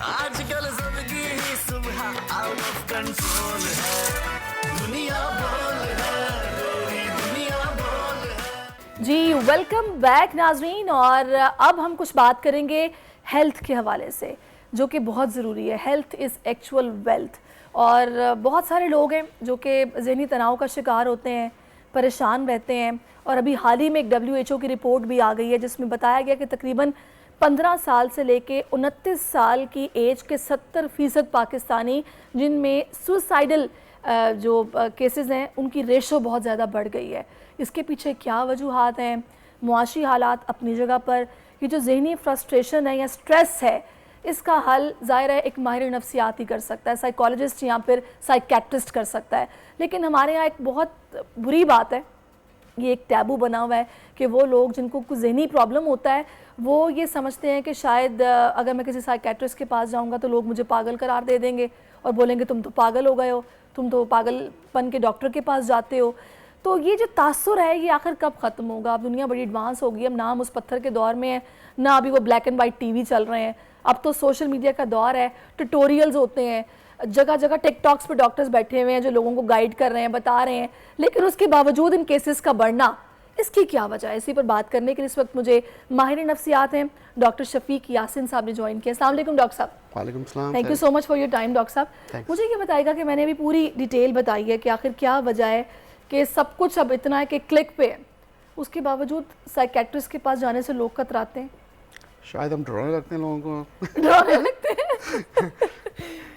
Speaker 6: आजकल ज़िंदगी ही सुबह आउट ऑफ कंट्रोल है, दुनिया बोल है, दुनिया बोल है।
Speaker 1: जी वेलकम बैक नाजरीन, और अब हम कुछ बात करेंगे हेल्थ के हवाले से जो कि बहुत ज़रूरी है। हेल्थ इज़ एक्चुअल वेल्थ, और बहुत सारे लोग हैं जो कि ज़हनी तनाव का शिकार होते हैं, परेशान रहते हैं। और अभी हाल ही में एक WHO की रिपोर्ट भी आ गई है जिसमें बताया गया कि तकरीबन 15 साल से लेके 29 साल की एज के 70% पाकिस्तानी जिनमें सुसाइडल जो केसेस हैं उनकी रेशो बहुत ज़्यादा बढ़ गई है। इसके पीछे क्या वजूहात हैं? मुआशी हालात अपनी जगह पर, ये जो जहनी फ्रस्ट्रेशन है या स्ट्रेस है इसका हल ज़ाहिर है एक माहिर नफ्सियात ही कर सकता है, साइकोलॉजिस्ट या फिर साइकेट्रिस्ट कर सकता है। लेकिन हमारे यहाँ एक बहुत बुरी बात है, ये एक टैबू बना हुआ है कि वो लोग जिनको कुछ ज़हनी प्रॉब्लम होता है वो ये समझते हैं कि शायद अगर मैं किसी साइकेट्रिस्ट के पास जाऊंगा तो लोग मुझे पागल करार दे देंगे और बोलेंगे तुम तो पागल हो गए हो, तुम तो पागलपन के डॉक्टर के पास जाते हो। तो ये जो तासुर है ये आखिर कब ख़त्म होगा? अब दुनिया बड़ी एडवांस हो गई, अब ना हम उस पत्थर के दौर में हैं, ना अभी वो ब्लैक एंड वाइट टीवी चल रहे हैं, अब तो सोशल मीडिया का दौर है, ट्यूटोरियल्स होते हैं, जगह जगह टिकटॉक्स पे डॉक्टर्स बैठे हुए हैं जो लोगों को गाइड कर रहे हैं, बता रहे हैं। लेकिन उसके बावजूद इन केसेस का बढ़ना, इसकी क्या वजह है? इसी पर बात करने के लिए इस वक्त मुझे माहिर नफ्सियात हैं डॉक्टर शफीक यासिन साहब ने ज्वाइन किया। अस्सलाम वालेकुम डॉक्टर साहब।
Speaker 14: वालेकुम सलाम।
Speaker 1: Thank you so much for your time doctor साहब। मुझे ये बताइएगा कि मैंने अभी पूरी डिटेल बताई है कि आखिर क्या वजह है कि सब कुछ अब इतना है कि क्लिक पे है, उसके बावजूद साइकेट्रिस्ट के पास जाने से लोग कतराते हैं।
Speaker 14: शायद हम डराने लगते हैं लोगों को।
Speaker 1: डराने लगते हैं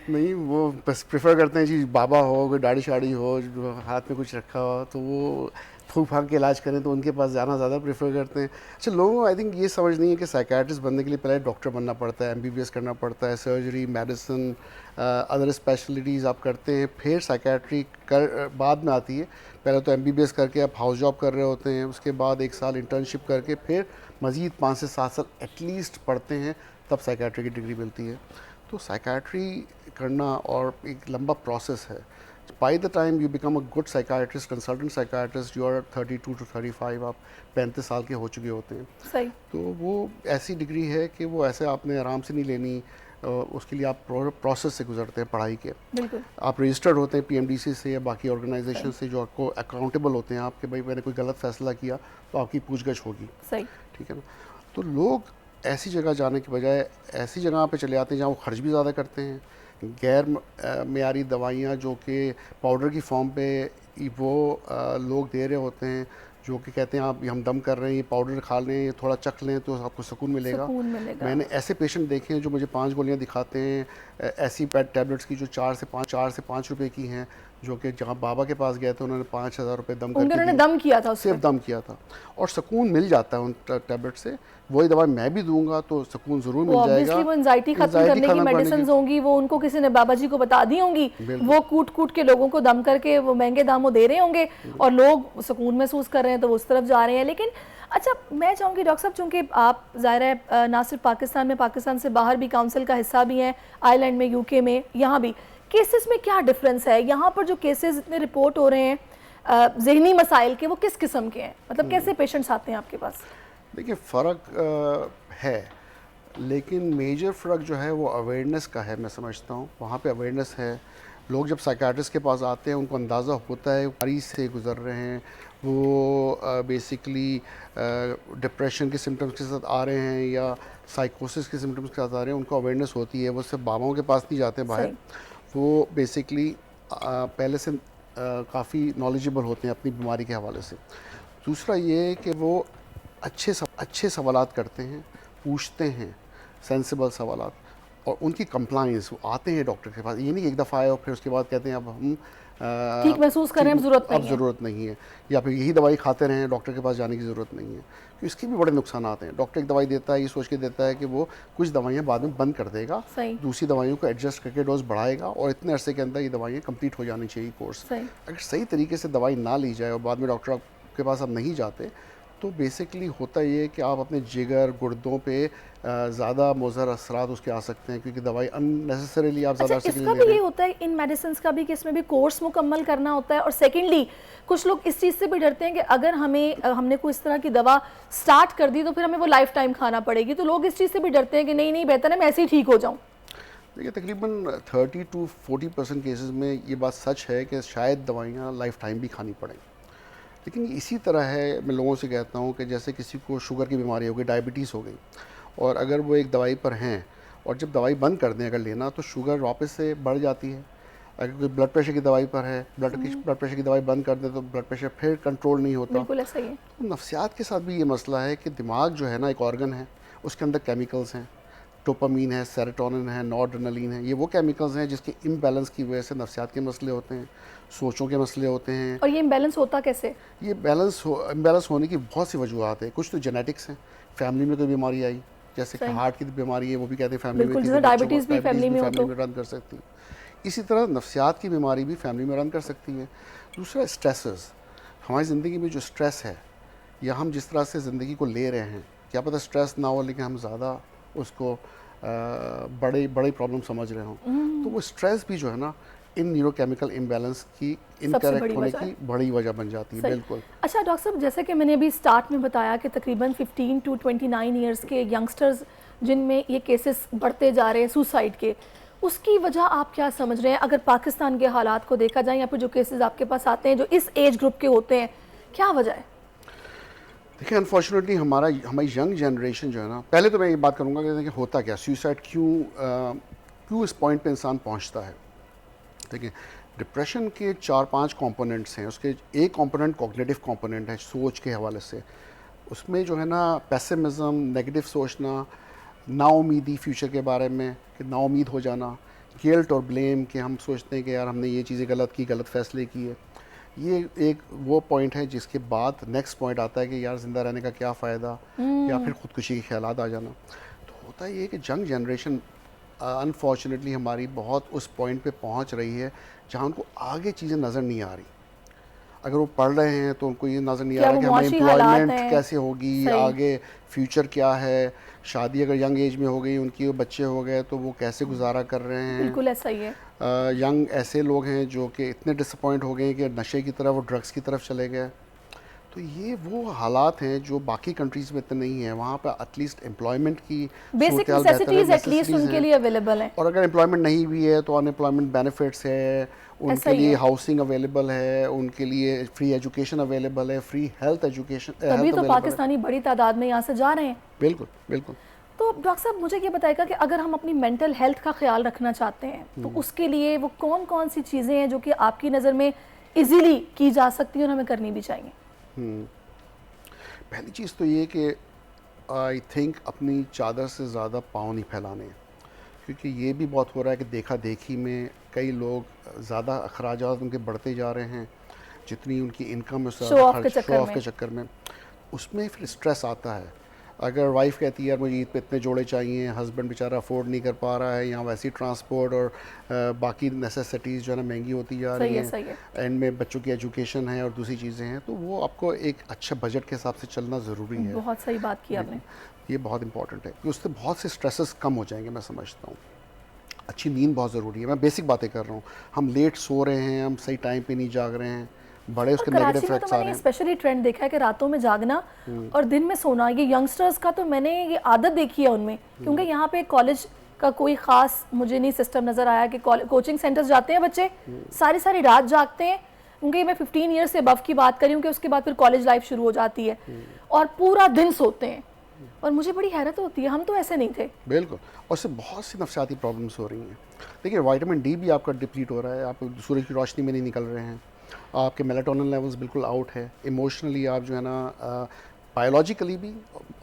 Speaker 14: नहीं, वो बस प्रेफर करते हैं जी बाबा हो, कोई दाढ़ी शाड़ी हो, जो हाथ में कुछ रखा हो तो वो फूक फाक के इलाज करें तो उनके पास जाना ज़्यादा प्रेफर करते हैं। अच्छा, लोगों को आई थिंक ये समझ नहीं है कि साइकेट्रिस्ट बनने के लिए पहले डॉक्टर बनना पड़ता है, MBBS करना पड़ता है, सर्जरी, मेडिसिन, अदर स्पेशलिटीज़ आप करते हैं, फिर साइकेट्री कर बाद में आती है। पहले तो MBBS करके आप हाउस जॉब कर रहे होते हैं, उसके बाद 1 साल इंटर्नशिप करके फिर मज़ीद 5 से 7 साल एटलीस्ट पढ़ते हैं, तब साइकेट्री की डिग्री मिलती है। तो साइकेट्री करना और एक लंबा प्रोसेस है। By the time you become a good psychiatrist, consultant psychiatrist, you are 32 to 35, आप 35 साल के हो चुके होते हैं।
Speaker 1: सही।
Speaker 14: तो वो ऐसी डिग्री है कि वो ऐसे आपने आराम से नहीं लेनी, उसके लिए आप प्रोसेस से गुजरते हैं पढ़ाई के।
Speaker 1: बिल्कुल।
Speaker 14: आप रजिस्टर्ड होते हैं PMDC से या बाकी ऑर्गेनाइजेशन से जो आपको अकाउंटेबल होते हैं आपके, भाई मैंने कोई गलत फैसला किया तो आपकी पूछगछ होगी।
Speaker 1: सही।
Speaker 14: ठीक है ना। तो लोग ऐसी जगह जाने के बजाय ऐसी जगह पे चले आते हैं जहाँ वो खर्च भी ज़्यादा करते हैं, गैर मेयारी दवाइयाँ जो कि पाउडर की फॉर्म पे वो लोग दे रहे होते हैं, जो कि कहते हैं आप हम दम कर रहे हैं, ये पाउडर खा लें, थोड़ा चख लें तो आपको सुकून मिलेगा। मैंने ऐसे पेशेंट देखे हैं जो मुझे 5 गोलियाँ दिखाते हैं ऐसी पैड टैबलेट्स की जो 4 से 5 रुपए की हैं, जो कि जहाँ बाबा के पास गए थे उन्होंने 5,000 रुपये दम करके
Speaker 1: दम किया था,
Speaker 14: सिर्फ दम किया था, और सुकून मिल जाता है उन टैबलेट से। वही दवाई मैं भी दूंगा तो सुकून ज़रूर मिल जाएगा।
Speaker 1: वो एंजाइटी खत्म करने की मेडिसिन होंगी, वो उनको किसी ने बाबा जी को बता दी होंगी, वो कूट कूट के लोगों को दम करके वो महंगे दामों दे रहे होंगे और लोग सुकून महसूस कर रहे हैं तो वो उस तरफ जा रहे हैं। लेकिन अच्छा, मैं चाहूँगी डॉक्टर साहब, चूँकि आप ज़ाहिर है ना सिर्फ पाकिस्तान में, पाकिस्तान से बाहर भी काउंसिल का हिस्सा भी हैं, आयरलैंड में, UK में, यहाँ भी केसेस में क्या डिफरेंस है? यहाँ पर जो केसेस इतने रिपोर्ट हो रहे हैं ज़हनी मसाइल के, वो किस किस्म के हैं? मतलब कैसे पेशेंट्स आते हैं आपके पास?
Speaker 14: देखिए, फ़र्क है, लेकिन मेजर फ़र्क जो है वो अवेयरनेस का है। मैं समझता हूँ वहाँ पे अवेयरनेस है। लोग जब साइकियाट्रिस्ट के पास आते हैं उनको अंदाज़ा होता है मरीज़ से गुज़र रहे हैं, वो बेसिकली डिप्रेशन के सिम्टम्स के साथ आ रहे हैं या साइकोसिस के सिम्टम्स के साथ आ रहे हैं, उनको अवेयरनेस होती है। वो सिर्फ बाबाओं के पास नहीं जाते बाहर, वो बेसिकली पहले से काफ़ी नॉलेजेबल होते हैं अपनी बीमारी के हवाले से। दूसरा ये है कि वो अच्छे सवालात करते हैं, पूछते हैं सेंसिबल सवालात, और उनकी कंप्लाइंस, वो आते हैं डॉक्टर के पास, ये नहीं एक दफ़ा आए और फिर उसके बाद कहते हैं अब हम
Speaker 1: ठीक महसूस करें, अब
Speaker 14: ज़रूरत नहीं है, या फिर यही दवाई खाते रहें, डॉक्टर के पास जाने की ज़रूरत नहीं है। तो इसके भी बड़े नुकसान आते हैं। डॉक्टर एक दवाई देता है ये सोच के देता है कि वो कुछ दवाइयाँ बाद में बंद कर देगा, दूसरी दवाइयों को एडजस्ट करके डोज बढ़ाएगा और इतने अरसे के अंदर ये दवाइयाँ कंप्लीट हो जानी चाहिए कोर्स। अगर सही तरीके से दवाई ना ली जाए और बाद में डॉक्टर के पास आप नहीं जाते तो बेसिकली होता ये है कि आप अपने जिगर, गुर्दों पे ज़्यादा मुज़र असरात उसके आ सकते हैं, क्योंकि दवाई अननेसेसरीली आप ज़्यादा
Speaker 1: इसका भी ये होता है इन मेडिसिन का भी कि इसमें भी कोर्स मुकम्मल करना होता है। और सेकेंडली कुछ लोग इस चीज़ से भी डरते हैं कि अगर हमने कोई इस तरह की दवा स्टार्ट कर दी तो फिर हमें वो लाइफ टाइम खाना पड़ेगी, तो लोग इस चीज़ से भी डरते हैं कि नहीं बेहतर है मैं ऐसे ही ठीक हो जाऊँ।
Speaker 14: देखिए, तकरीबन 30 to 40% केसेस में ये बात सच है कि शायद दवाइयाँ लाइफ टाइम भी खानी पड़ें। लेकिन इसी तरह है, मैं लोगों से कहता हूँ कि जैसे किसी को शुगर की बीमारी हो गई, डायबिटीज़ हो गई, और अगर वो एक दवाई पर हैं और जब दवाई बंद कर दें अगर लेना तो शुगर वापस से बढ़ जाती है। अगर कोई ब्लड प्रेशर की दवाई पर है, ब्लड प्रेशर की दवाई बंद कर दें तो ब्लड प्रेशर फिर कंट्रोल नहीं होता।
Speaker 1: बिल्कुल ऐसा ही है।
Speaker 14: तो नफ्सियात के साथ भी ये मसला है कि दिमाग जो है ना, एक ऑर्गन है, उसके अंदर केमिकल्स हैं, डोपामीन है, सेरोटोनिन है, नॉरड्रेनालिन है, ये वो केमिकल्स हैं जिसके इम्बैलेंस की वजह से नफ्सियात के मसले होते हैं, सोचों के मसले होते हैं।
Speaker 1: और ये इम्बैलेंस होता कैसे? ये
Speaker 14: इम्बैलेंस होने की बहुत सी वजूहत है। कुछ तो जेनेटिक्स हैं, फैमिली में कोई बीमारी आई, जैसे कि हार्ट की बीमारी है वो भी कहते हैं फैमिली में,
Speaker 1: बिल्कुल, डायबिटीज़ भी फैमिली में हो तो
Speaker 14: रन कर सकती है। इसी तरह नफ्सियात की बीमारी भी फैमिली में रन कर सकती है। दूसरा स्ट्रेसेस, हमारी ज़िंदगी में जो स्ट्रेस है या हम जिस तरह से ज़िंदगी को ले रहे हैं, क्या पता स्ट्रेस ना हो लेकिन हम ज़्यादा उसको बड़ी प्रॉब्लम समझ रहे हों, तो वो स्ट्रेस भी जो है ना इन न्यूरोकेमिकल इम्बैलेंस की इनकरेक्ट होने की बड़ी वजह बन जाती है। बिल्कुल।
Speaker 1: अच्छा डॉक्टर साहब, जैसे कि मैंने अभी स्टार्ट में बताया कि तकरीबन 15 to 29 ईयर्स के यंगस्टर्स जिनमें ये केसेस बढ़ते जा रहे हैं सुसाइड के, उसकी वजह आप क्या समझ रहे हैं? अगर पाकिस्तान के हालात को देखा जाए या फिर जो केसेस आपके पास आते हैं जो इस एज ग्रुप के होते हैं, क्या वजह है?
Speaker 14: देखिए अनफॉर्चुनेटली हमारी यंग जनरेशन जो है ना, पहले तो मैं ये बात करूँगा कि देखिए होता क्या, सुसाइड क्यों इस पॉइंट पे इंसान पहुँचता है। देखिए डिप्रेशन के 4-5 कंपोनेंट्स हैं। उसके एक कंपोनेंट कॉग्निटिव कंपोनेंट है, सोच के हवाले से। उसमें जो है ना पेसिमिज्म, नेगेटिव सोचना, नाउमीदी फ्यूचर के बारे में, कि नाउमीद हो जाना, गिल्ट और ब्लेम कि हम सोचते हैं कि यार हमने ये चीज़ें गलत की, गलत फैसले किए। ये एक वो पॉइंट है जिसके बाद नेक्स्ट पॉइंट आता है कि यार ज़िंदा रहने का क्या फ़ायदा, या फिर ख़ुदकुशी के ख़्यालात आ जाना। तो होता ये कि यंग जनरेशन अनफॉर्चुनेटली हमारी बहुत उस पॉइंट पे पहुंच रही है जहां उनको आगे चीज़ें नज़र नहीं आ रही। अगर वो पढ़ रहे हैं तो उनको ये नज़र नहीं आ रहा कि हमें एम्प्लॉयमेंट कैसे होगी, आगे फ्यूचर क्या है, शादी अगर यंग एज में हो गई, उनकी बच्चे हो गए तो वो कैसे गुजारा कर रहे हैं।
Speaker 1: बिल्कुल ऐसा ही है।
Speaker 14: यंग ऐसे लोग हैं जो कि इतने डिसअपॉइंट हो गए कि नशे की तरफ और ड्रग्स की तरफ चले गए। तो ये वो हालात हैं जो बाकी कंट्रीज़ में इतने नहीं है। वहाँ पे एटलीस्ट एम्प्लॉयमेंट की
Speaker 1: बेसिक नेसेसिटीज़ एटलीस्ट उनके लिए अवेलेबल है,
Speaker 14: और अगर एम्प्लॉयमेंट नहीं भी है तो अनएम्प्लॉयमेंट बेनिफिट्स है, उनके लिए हाउसिंग अवेलेबल है, उनके लिए फ्री एजुकेशन अवेलेबल है, फ्री हेल्थ एजुकेशन।
Speaker 1: तभी तो पाकिस्तानी बड़ी तादाद में यहाँ से जा रहे हैं।
Speaker 14: बिल्कुल बिल्कुल।
Speaker 1: तो डॉक्टर साहब मुझे ये बताएगा कि अगर हम अपनी मेंटल हेल्थ का ख्याल रखना चाहते हैं तो उसके लिए वो कौन कौन सी चीज़ें हैं जो कि आपकी नज़र में इजीली की जा सकती है और हमें करनी भी चाहिए?
Speaker 14: पहली चीज़ तो ये कि आई थिंक अपनी चादर से ज़्यादा पाँव नहीं फैलाने, क्योंकि ये भी बहुत हो रहा है कि देखा देखी में कई लोग ज़्यादा अखराजात उनके बढ़ते जा रहे हैं, जितनी उनकी इनकम है शो ऑफ के चक्कर में उसमें फिर स्ट्रेस आता है। अगर वाइफ कहती है यार मुझे ईद पे इतने जोड़े चाहिए, हस्बैंड बेचारा अफोर्ड नहीं कर पा रहा है, यहाँ वैसी ट्रांसपोर्ट और बाकी नेसेसिटीज़ जो है ना महंगी होती जा रही हैं, एंड में बच्चों की एजुकेशन है और दूसरी चीज़ें हैं, तो वो आपको एक अच्छे बजट के हिसाब से चलना ज़रूरी है।
Speaker 1: बहुत सही बात की आपने,
Speaker 14: ये बहुत इंपॉर्टेंट है कि उससे बहुत से स्ट्रेसेस कम हो जाएंगे। मैं समझता हूँ अच्छी नींद बहुत ज़रूरी है। मैं बेसिक बातें कर रहा हूँ, हम लेट सो रहे हैं, हम सही टाइम पे नहीं जाग रहे हैं, बड़े उसके नेगेटिव इफेक्ट्स आ रहे हैं।
Speaker 1: स्पेशली ट्रेंड देखा है कि रातों में जागना और दिन में सोना, ये यंगस्टर्स का तो मैंने ये आदत देखी है उनमें, क्योंकि यहाँ पे कॉलेज का कोई ख़ास मुझे नहीं सिस्टम नज़र आया कि कोचिंग सेंटर्स जाते हैं बच्चे, सारी रात जागते हैं, क्योंकि मैं 15 ईयर्स से अबव की बात करी हूँ कि उसके बाद फिर कॉलेज लाइफ शुरू हो जाती है और पूरा दिन सोते हैं, और मुझे बड़ी हैरत होती है, हम तो ऐसे नहीं थे।
Speaker 14: बिल्कुल, और उससे बहुत सी नफसियाती प्रॉब्लम्स हो रही हैं। देखिए विटामिन डी भी आपका डिप्लीट हो रहा है, आप सूरज की रोशनी में नहीं निकल रहे हैं, आपके मेलाटोनिन लेवल्स बिल्कुल आउट है, इमोशनली आप जो है ना बायोलॉजिकली भी,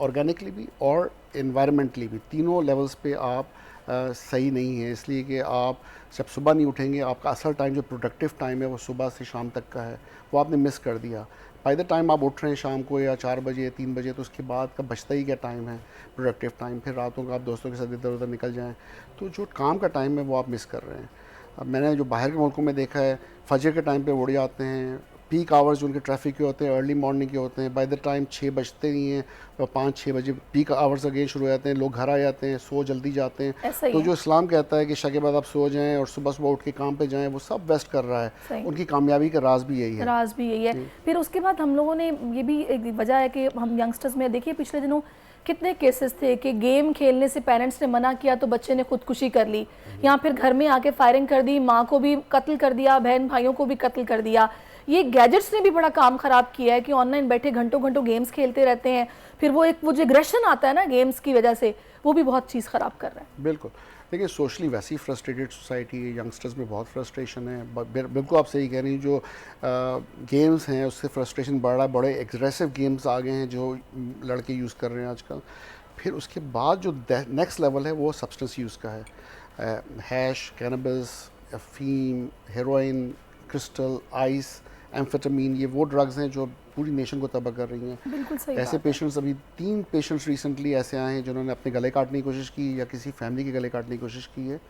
Speaker 14: ऑर्गेनिकली भी और एनवायरमेंटली भी, तीनों लेवल्स पे आप सही नहीं है। इसलिए कि आप जब सुबह नहीं उठेंगे, आपका असल टाइम जो प्रोडक्टिव टाइम है वो सुबह से शाम तक का है, वो आपने मिस कर दिया। बाय द टाइम आप उठ रहे हैं शाम को या 4 बजे 3 बजे, तो उसके बाद का बचता ही क्या टाइम है प्रोडक्टिव टाइम, फिर रातों का आप दोस्तों के साथ इधर उधर निकल जाएं, तो जो काम का टाइम है वो आप मिस कर रहे हैं। अब मैंने जो बाहर के मुल्कों में देखा है, फजर के टाइम पे उड़ जाते हैं, पीक आवर्स जो उनके ट्रैफिक के होते हैं अर्ली मॉर्निंग के होते हैं, बाय द टाइम 6 बजते ही हैं, 5-6 बजे पीक आवर्स अगेन शुरू हो जाते हैं, लोग घर आ जाते हैं, सो जल्दी जाते हैं। तो जो इस्लाम कहता है कि शा के बाद आप सो जाएं और सुबह सुबह उठ के काम पे जाएं, वो सब वेस्ट कर रहा है। उनकी कामयाबी का राज भी यही है।
Speaker 1: फिर उसके बाद हम लोगों ने ये भी एक वजह है कि हम यंगस्टर्स में देखिए पिछले दिनों कितने केसेस थे कि गेम खेलने से पेरेंट्स ने मना किया तो बच्चे ने खुदकुशी कर ली, या फिर घर में आके फायरिंग कर दी, माँ को भी कत्ल कर दिया, बहन भाइयों को भी कत्ल कर दिया। ये गैजेट्स ने भी बड़ा काम ख़राब किया है कि ऑनलाइन बैठे घंटों घंटों गेम्स खेलते रहते हैं, फिर वो जो एग्रेशन आता है ना गेम्स की वजह से, वो भी बहुत चीज़ ख़राब कर रहा है।
Speaker 14: बिल्कुल, देखिए सोशली वैसी ही फ्रस्ट्रेटेड सोसाइटी है, यंगस्टर्स में बहुत फ्रस्ट्रेशन है। बिल्कुल आप सही कह रही हैं, जो गेम्स हैं उससे फ्रस्ट्रेशन बढ़ रहा है, बड़े एग्रेसिव गेम्स आ गए हैं जो लड़के यूज़ कर रहे हैं आजकल। फिर उसके बाद जो नेक्स्ट लेवल है वो सब्सटेंस यूज़ का है, हैश, कैनबिस, अफीम, हेरोइन, क्रिस्टल, आइस, एम्फेटामीन, ये वो ड्रग्स हैं जो पूरी नेशन को तबाह कर रही हैं।
Speaker 1: बिल्कुल सही
Speaker 14: ऐसे
Speaker 1: बात है।
Speaker 14: पेशेंट्स, अभी 3 पेशेंट्स रिसेंटली ऐसे आए हैं जिन्होंने अपने गले काटने की कोशिश की या किसी फैमिली के गले काटने की कोशिश की है,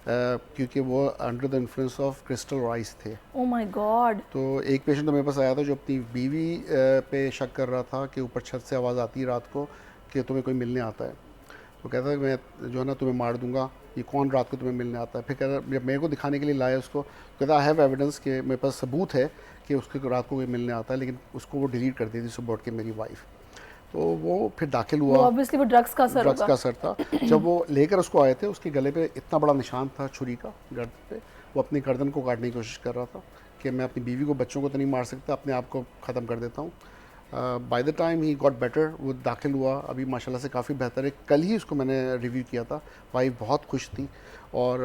Speaker 14: क्योंकि वो under the influence of crystal rice थे।
Speaker 1: Oh my God.
Speaker 14: तो एक पेशेंट तो मेरे पास आया था जो अपनी बीवी पे शक कर रहा था कि ऊपर छत से आवाज़ आती है रात को कि तुम्हें कोई मिलने आता है। तो कहता है मैं जो है ना तुम्हें मार दूंगा, ये कौन रात को तुम्हें मिलने आता है। फिर कहता जब मेरे को दिखाने के लिए लाया उसको, कहता आई हैव एविडेंस कि मेरे पास सबूत है कि उसके रात को कोई मिलने आता है, लेकिन उसको वो डिलीट कर दी थी सुबह उठ के मेरी वाइफ। तो वो फिर दाखिल हुआ,
Speaker 1: ऑब्वियसली वो ड्रग्स का असर
Speaker 14: ड्रग्स का असर था। जब वो लेकर उसको आए थे, उसके गले पे इतना बड़ा निशान था छुरी का गर्दन पे, वो अपनी गर्दन को काटने की कोशिश कर रहा था कि मैं अपनी बीवी को, बच्चों को तो नहीं मार सकता, अपने आप को ख़त्म कर देता हूँ। By the time he got better, वो दाखिल हुआ, अभी माशाल्लाह से काफ़ी बेहतर है। कल ही उसको मैंने रिव्यू किया था, वाइफ बहुत खुश थी और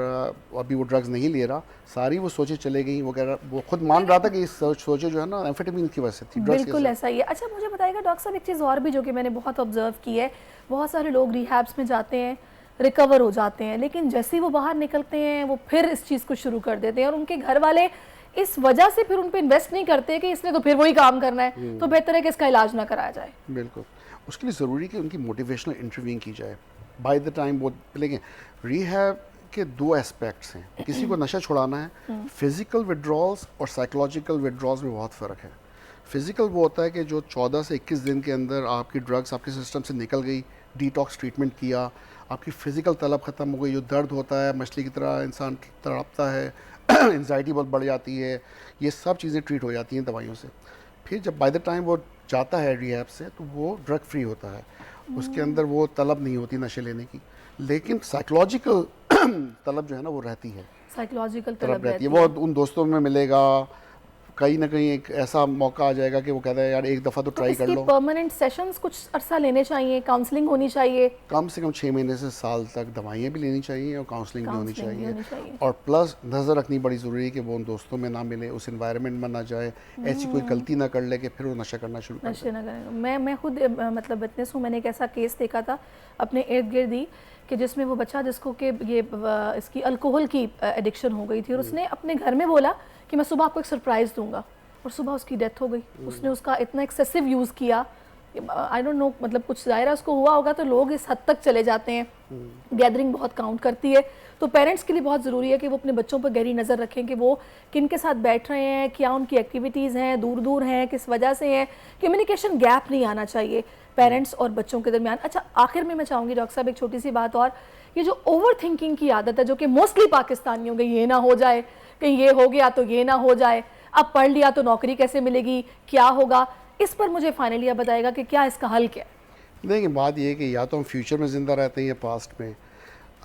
Speaker 14: अभी वो ड्रग्स नहीं ले रहा। सारी वो सोचे चले गई, वो कह रहा, वो खुद मान रहा था कि इस सोचे जो है ना एम्फेटामीन की वजह से थी, ड्रग्स
Speaker 1: बिल्कुल ऐसा ही है। अच्छा मुझे बताइएगा डॉक्टर साहब, एक चीज़ और भी जो कि मैंने बहुत ऑब्जर्व की है, बहुत सारे लोग रिहैब्स में जाते हैं, रिकवर हो जाते हैं, लेकिन जैसे ही वो बाहर निकलते हैं वो फिर इस चीज़ को शुरू कर देते हैं और उनके घर वाले इस वजह से फिर उन पे इन्वेस्ट नहीं करते कि इसने तो फिर वही काम करना है, तो बेहतर है कि इसका इलाज ना कराया जाए।
Speaker 14: बिल्कुल, उसके लिए ज़रूरी कि उनकी मोटिवेशनल इंटरव्यूइंग की जाए बाय द टाइम वो। लेकिन रिहैब के 2 एस्पेक्ट्स हैं, किसी को नशा छुड़ाना है, फिज़िकल विड्रॉल्स और साइकोलॉजिकल विड्रॉल्स में बहुत फ़र्क है। फिज़िकल वो होता है कि जो 14 से 21 दिन के अंदर आपकी ड्रग्स आपके सिस्टम से निकल गई, डिटॉक्स ट्रीटमेंट किया, आपकी फ़िज़िकल तलब ख़त्म हो गई, जो दर्द होता है मछली की तरह इंसान तड़पता है, एंजाइटी बहुत बढ़ जाती है, ये सब चीज़ें ट्रीट हो जाती हैं दवाइयों से। फिर जब बाय द टाइम वो जाता है रिहैब से तो वो ड्रग फ्री होता है, उसके अंदर वो तलब नहीं होती नशे लेने की, लेकिन साइकोलॉजिकल तलब जो है ना वो रहती है,
Speaker 1: साइकोलॉजिकल
Speaker 14: तलब रहती है। वो उन दोस्तों में मिलेगा, कहीं ना कहीं एक ऐसा मौका आ जाएगा कि वो कहता है यार एक दफ़ा तो ट्राई कर लो।
Speaker 1: परमानेंट सेशंस कुछ अरसा लेने चाहिए, काउंसलिंग होनी चाहिए,
Speaker 14: कम से कम 6 महीने से साल तक दवाइयाँ भी लेनी चाहिए और काउंसलिंग भी होनी चाहिए। और प्लस नज़र रखनी बड़ी ज़रूरी है कि वो उन दोस्तों में ना मिले, उस इन्वायरमेंट में ना जाए, ऐसी कोई गलती ना कर ले कि फिर वो नशा करना शुरू कर दे।
Speaker 1: मैं खुद मतलब विटनेस हूँ, मैंने एक ऐसा केस देखा था अपने इर्द गिर्द ही कि जिसमें वो बच्चा जिसको कि ये इसकी अल्कोहल की एडिक्शन हो गई थी और उसने अपने घर में बोला कि मैं सुबह आपको एक सरप्राइज़ दूंगा और सुबह उसकी डेथ हो गई। उसने उसका इतना एक्सेसिव यूज़ किया, आई डोंट नो, मतलब कुछ ज़ाहिर उसको हुआ होगा, तो लोग इस हद तक चले जाते हैं। गैदरिंग बहुत काउंट करती है, तो पेरेंट्स के लिए बहुत ज़रूरी है कि वो अपने बच्चों पर गहरी नज़र रखें कि वो किन के साथ बैठ रहे हैं, क्या उनकी एक्टिविटीज़ हैं, दूर दूर हैं, किस वजह से हैं। कम्युनिकेशन गैप नहीं आना चाहिए पेरेंट्स और बच्चों के दरमियान। अच्छा आखिर में मैं चाहूँगी डॉक्टर साहब एक छोटी सी बात और, ये जो ओवर थिंकिंग की आदत है जो कि मोस्टली पाकिस्तानियों की, ये ना हो जाए, कहीं ये हो गया तो ये ना हो जाए, अब पढ़ लिया तो नौकरी कैसे मिलेगी, क्या होगा, इस पर मुझे फाइनली आप बताएगा कि क्या इसका हल क्या है।
Speaker 14: देखिए बात ये है कि या तो हम फ्यूचर में ज़िंदा रहते हैं या पास्ट में,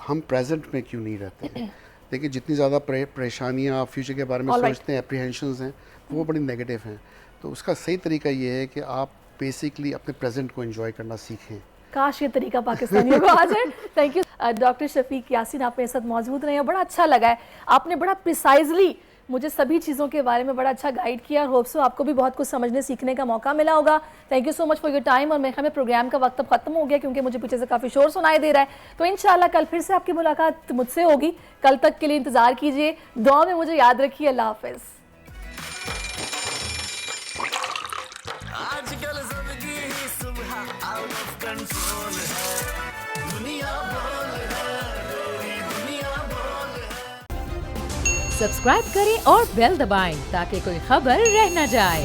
Speaker 14: हम प्रेजेंट में क्यों नहीं रहते हैं। देखिए जितनी ज़्यादा परेशानियाँ आप फ्यूचर के बारे में सोचते हैं, एप्रीहेंशंस हैं, वो बड़ी नेगेटिव हैं। तो उसका सही तरीका ये है कि आप बेसिकली अपने प्रेजेंट को एंजॉय करना सीखें।
Speaker 1: काश ये तरीका पाकिस्तानियों को आ जाए। Thank you doctor Shafiq Yasin, आप मेरे साथ मौजूद रहे हैं, बड़ा अच्छा लगा है, आपने बड़ा प्रिसाइजली मुझे सभी चीज़ों के बारे में बड़ा अच्छा गाइड किया और होप सो आपको भी बहुत कुछ समझने सीखने का मौका मिला होगा। Thank you so much for your time. और मेरे ख्याल में प्रोग्राम का वक्त अब खत्म हो गया क्योंकि मुझे पीछे से काफ़ी शोर सुनाई दे रहा है, तो इंशाल्लाह कल फिर से आपकी मुलाकात मुझसे होगी। कल तक के लिए इंतज़ार कीजिए, दुआ में मुझे याद रखिए। अल्लाह हाफिज़।
Speaker 6: आजकल ज़िंदगी ही सुबह आउट ऑफ कंट्रोल है, दुनिया बोल है, दुनिया बोल है।
Speaker 15: सब्सक्राइब करें और बेल दबाएं ताकि कोई खबर रह न जाए।